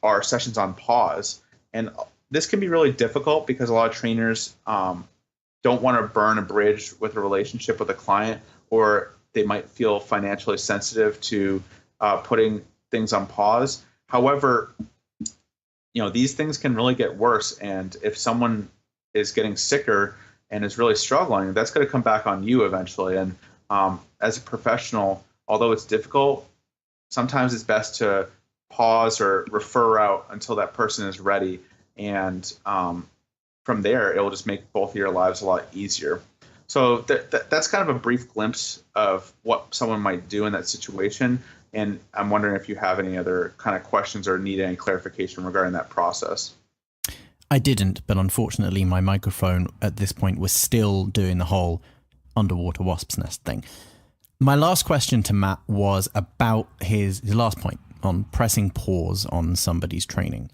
Speaker 3: our sessions on pause. And this can be really difficult because a lot of trainers don't want to burn a bridge with a relationship with a client, or they might feel financially sensitive to putting things on pause. However, these things can really get worse. And if someone is getting sicker and is really struggling, that's going to come back on you eventually. And as a professional, although it's difficult, sometimes it's best to pause or refer out until that person is ready. And from there, it will just make both of your lives a lot easier. So that's kind of a brief glimpse of what someone might do in that situation. And I'm wondering if you have any other kind of questions or need any clarification regarding that process.
Speaker 2: I didn't, but unfortunately my microphone at this point was still doing the whole underwater wasp's nest thing. My last question to Matt was about his last point on pressing pause on somebody's training.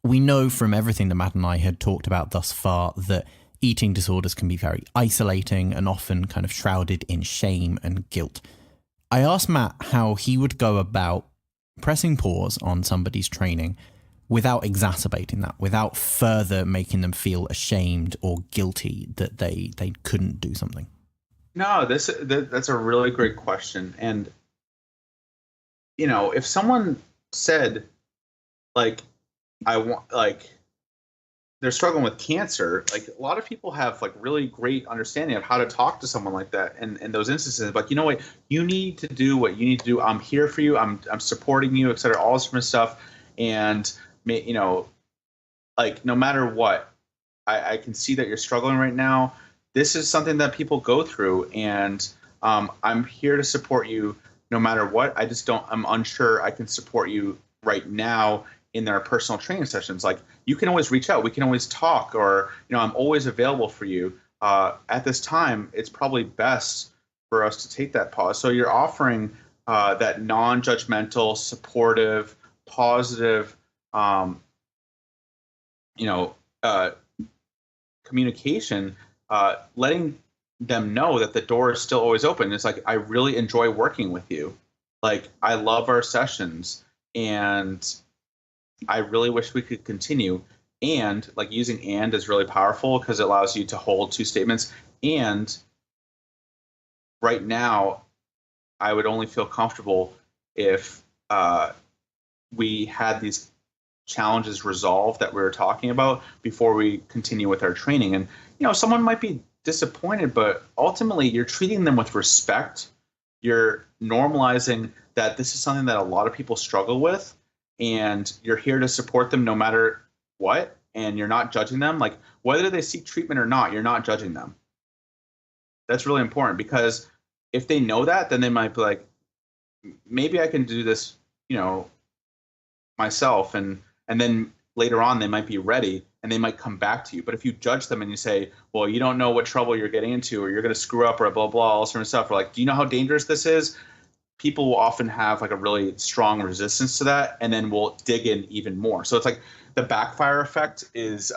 Speaker 2: We know from everything that Matt and I had talked about thus far that eating disorders can be very isolating and often kind of shrouded in shame and guilt. I asked Matt how he would go about pressing pause on somebody's training without exacerbating that, without further making them feel ashamed or guilty that they couldn't do something.
Speaker 3: No, that's a really great question. And, if someone said, they're struggling with cancer, like, a lot of people have really great understanding of how to talk to someone like that in those instances. Like, what, you need to do what you need to do. I'm here for you. I'm supporting you, et cetera, all this different stuff. And, no matter what, I can see that you're struggling right now. This is something that people go through, and I'm here to support you no matter what. I'm unsure I can support you right now in their personal training sessions. Like, you can always reach out. We can always talk, or, I'm always available for you. At this time, it's probably best for us to take that pause. So you're offering that non-judgmental, supportive, positive, communication, letting them know that the door is still always open. It's like, I really enjoy working with you. Like, I love our sessions, and I really wish we could continue. And using "and" is really powerful because it allows you to hold two statements. And right now, I would only feel comfortable if we had these challenges resolved that we were talking about before we continue with our training. And, someone might be disappointed, but ultimately you're treating them with respect. You're normalizing that this is something that a lot of people struggle with, and you're here to support them no matter what. And you're not judging them. Like, whether they seek treatment or not, you're not judging them. That's really important, because if they know that, then they might be like, maybe I can do this, myself. And then later on, they might be ready and they might come back to you. But if you judge them and you say, well, you don't know what trouble you're getting into, or you're going to screw up, or blah, blah, all this sort of stuff, or do you know how dangerous this is? People will often have a really strong resistance to that, and then will dig in even more. So it's like the backfire effect is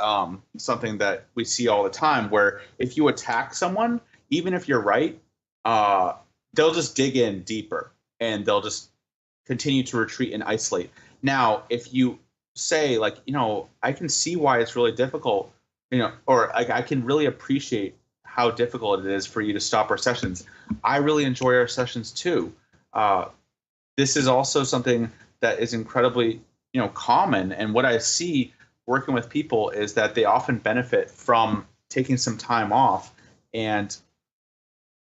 Speaker 3: something that we see all the time, where if you attack someone, even if you're right, they'll just dig in deeper and they'll just continue to retreat and isolate. Now, if you say like, I can see why it's really difficult, or like I can really appreciate how difficult it is for you to stop our sessions. I really enjoy our sessions too. This is also something that is incredibly, common. And what I see working with people is that they often benefit from taking some time off. And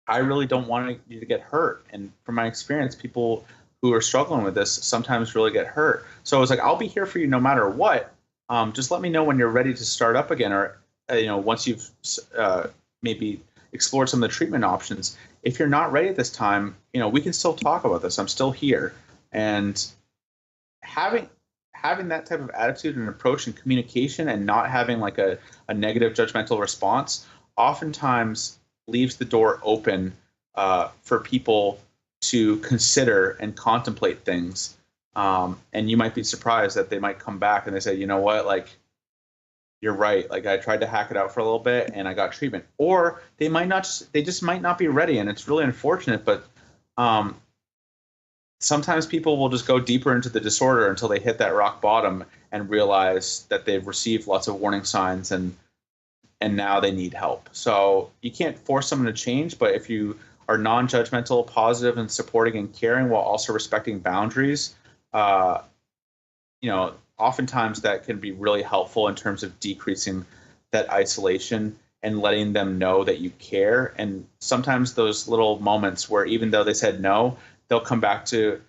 Speaker 3: I really don't want you to get hurt. And from my experience, people who are struggling with this sometimes really get hurt. So I was like, I'll be here for you no matter what. Just let me know when you're ready to start up again, or once you've maybe explored some of the treatment options. If you're not ready at this time, we can still talk about this. I'm still here. And having that type of attitude and approach and communication, and not having like a negative judgmental response, oftentimes leaves the door open for people to consider and contemplate things. And you might be surprised that they might come back and they say, you know what, like, you're right. Like, I tried to hack it out for a little bit and I got treatment. Or they just might not be ready. And it's really unfortunate, but sometimes people will just go deeper into the disorder until they hit that rock bottom and realize that they've received lots of warning signs and now they need help. So you can't force someone to change, but if you are non-judgmental, positive, and supporting and caring while also respecting boundaries, oftentimes that can be really helpful in terms of decreasing that isolation and letting them know that you care. And sometimes those little moments where even though they said no, they'll come back to,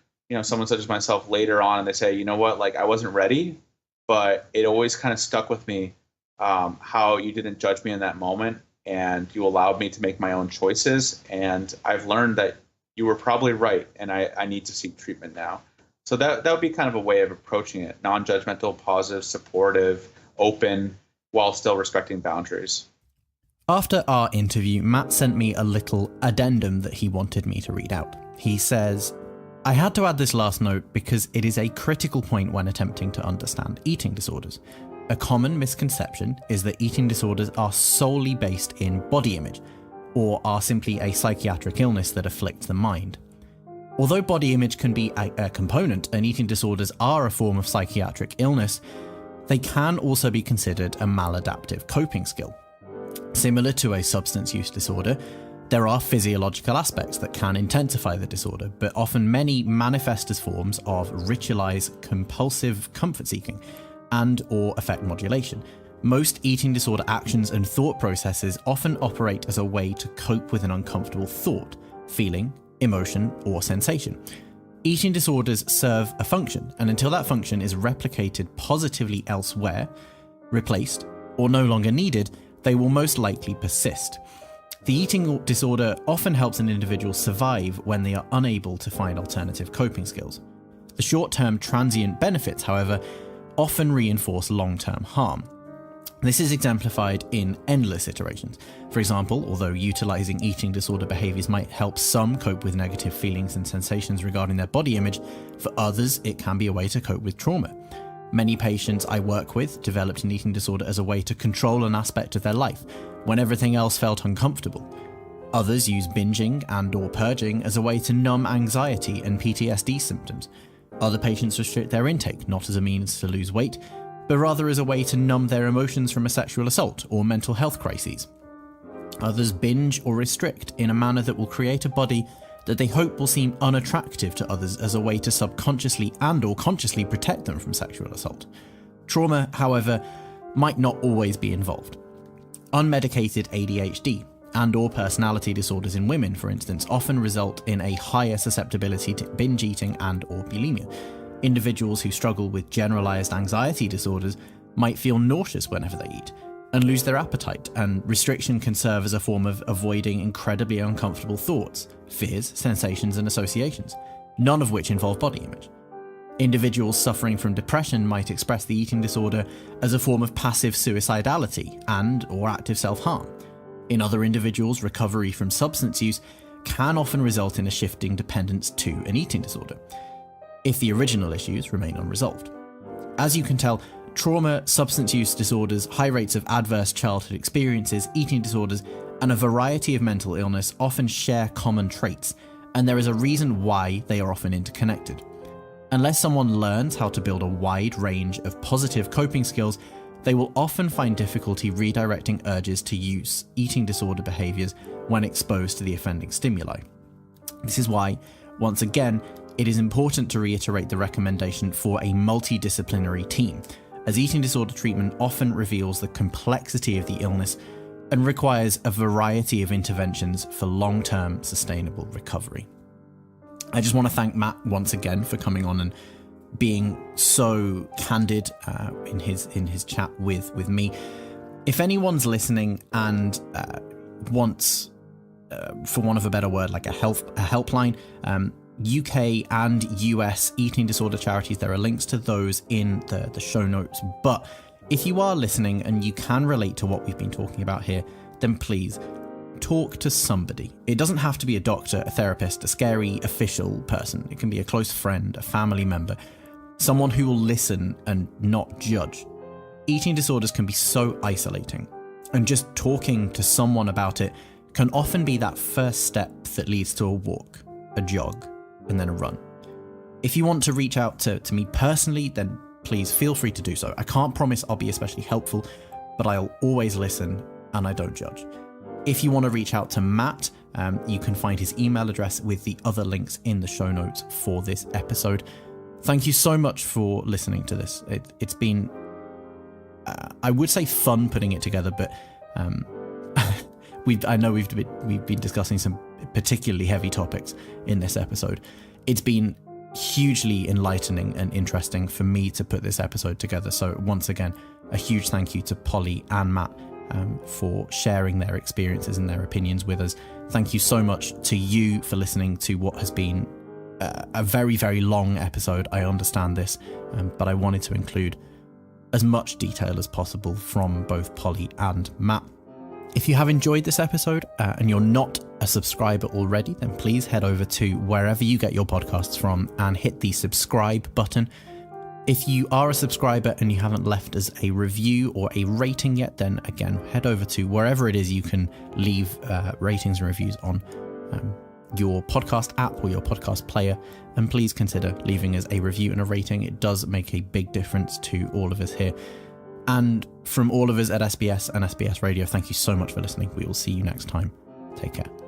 Speaker 3: someone such as myself later on and they say, you know what, like, I wasn't ready, but it always kind of stuck with me how you didn't judge me in that moment and you allowed me to make my own choices. And I've learned that you were probably right and I need to seek treatment now. So that would be kind of a way of approaching it: non-judgmental, positive, supportive, open, while still respecting boundaries.
Speaker 2: After our interview, Matt sent me a little addendum that he wanted me to read out. He says, I had to add this last note because it is a critical point when attempting to understand eating disorders. A common misconception is that eating disorders are solely based in body image, or are simply a psychiatric illness that afflicts the mind. Although body image can be a component and eating disorders are a form of psychiatric illness, they can also be considered a maladaptive coping skill. Similar to a substance use disorder, there are physiological aspects that can intensify the disorder, but often many manifest as forms of ritualized compulsive comfort seeking and or affect modulation. Most eating disorder actions and thought processes often operate as a way to cope with an uncomfortable thought, feeling, emotion, or sensation. Eating disorders serve a function, and until that function is replicated positively elsewhere, replaced, or no longer needed, they will most likely persist. The eating disorder often helps an individual survive when they are unable to find alternative coping skills. The short-term transient benefits, however, often reinforce long-term harm. This is exemplified in endless iterations. For example, although utilizing eating disorder behaviors might help some cope with negative feelings and sensations regarding their body image, for others it can be a way to cope with trauma. Many patients I work with developed an eating disorder as a way to control an aspect of their life when everything else felt uncomfortable. Others use binging and or purging as a way to numb anxiety and PTSD symptoms. Other patients restrict their intake, not as a means to lose weight, but rather as a way to numb their emotions from a sexual assault or mental health crises. Others binge or restrict in a manner that will create a body that they hope will seem unattractive to others as a way to subconsciously and or consciously protect them from sexual assault. Trauma, however, might not always be involved. Unmedicated ADHD and or personality disorders in women, for instance, often result in a higher susceptibility to binge eating and or bulimia. Individuals who struggle with generalized anxiety disorders might feel nauseous whenever they eat and lose their appetite, and restriction can serve as a form of avoiding incredibly uncomfortable thoughts, fears, sensations, and associations, none of which involve body image. Individuals suffering from depression might express the eating disorder as a form of passive suicidality and or active self-harm. In other individuals, recovery from substance use can often result in a shifting dependence to an eating disorder, if the original issues remain unresolved. As you can tell, trauma, substance use disorders, high rates of adverse childhood experiences, eating disorders, and a variety of mental illness often share common traits and there is a reason why they are often interconnected. Unless someone learns how to build a wide range of positive coping skills, they will often find difficulty redirecting urges to use eating disorder behaviours when exposed to the offending stimuli. This is why, once again, it is important to reiterate the recommendation for a multidisciplinary team, as eating disorder treatment often reveals the complexity of the illness and requires a variety of interventions for long-term sustainable recovery. I just want to thank Matt once again for coming on and being so candid in his chat with me. If anyone's listening and wants, for want of a better word, like a helpline, UK and US eating disorder charities, there are links to those in the show notes. But if you are listening and you can relate to what we've been talking about here, then please talk to somebody. It doesn't have to be a doctor, a therapist, a scary official person. It can be a close friend, a family member, someone who will listen and not judge. Eating disorders can be so isolating, and just talking to someone about it can often be that first step that leads to a walk, a jog, and then a run. If you want to reach out to me personally, then please feel free to do so. I can't promise I'll be especially helpful, but I'll always listen and I don't judge. If you want to reach out to Matt, you can find his email address with the other links in the show notes for this episode. Thank you so much for listening to this. It's been, I would say, fun putting it together, but I know we've been discussing some particularly heavy topics in this episode. It's been hugely enlightening and interesting for me to put this episode together. So once again, a huge thank you to Polly and Matt for sharing their experiences and their opinions with us. Thank you so much to you for listening to what has been a very, very long episode. I understand this, but I wanted to include as much detail as possible from both Polly and Matt. If you have enjoyed this episode and you're not a subscriber already, then please head over to wherever you get your podcasts from and hit the subscribe button. If you are a subscriber and you haven't left us a review or a rating yet, then again, head over to wherever it is you can leave ratings and reviews on your podcast app or your podcast player, and please consider leaving us a review and a rating. It does make a big difference to all of us here. And from all of us at SBS and SBS Radio, thank you so much for listening. We will see you next time. Take care.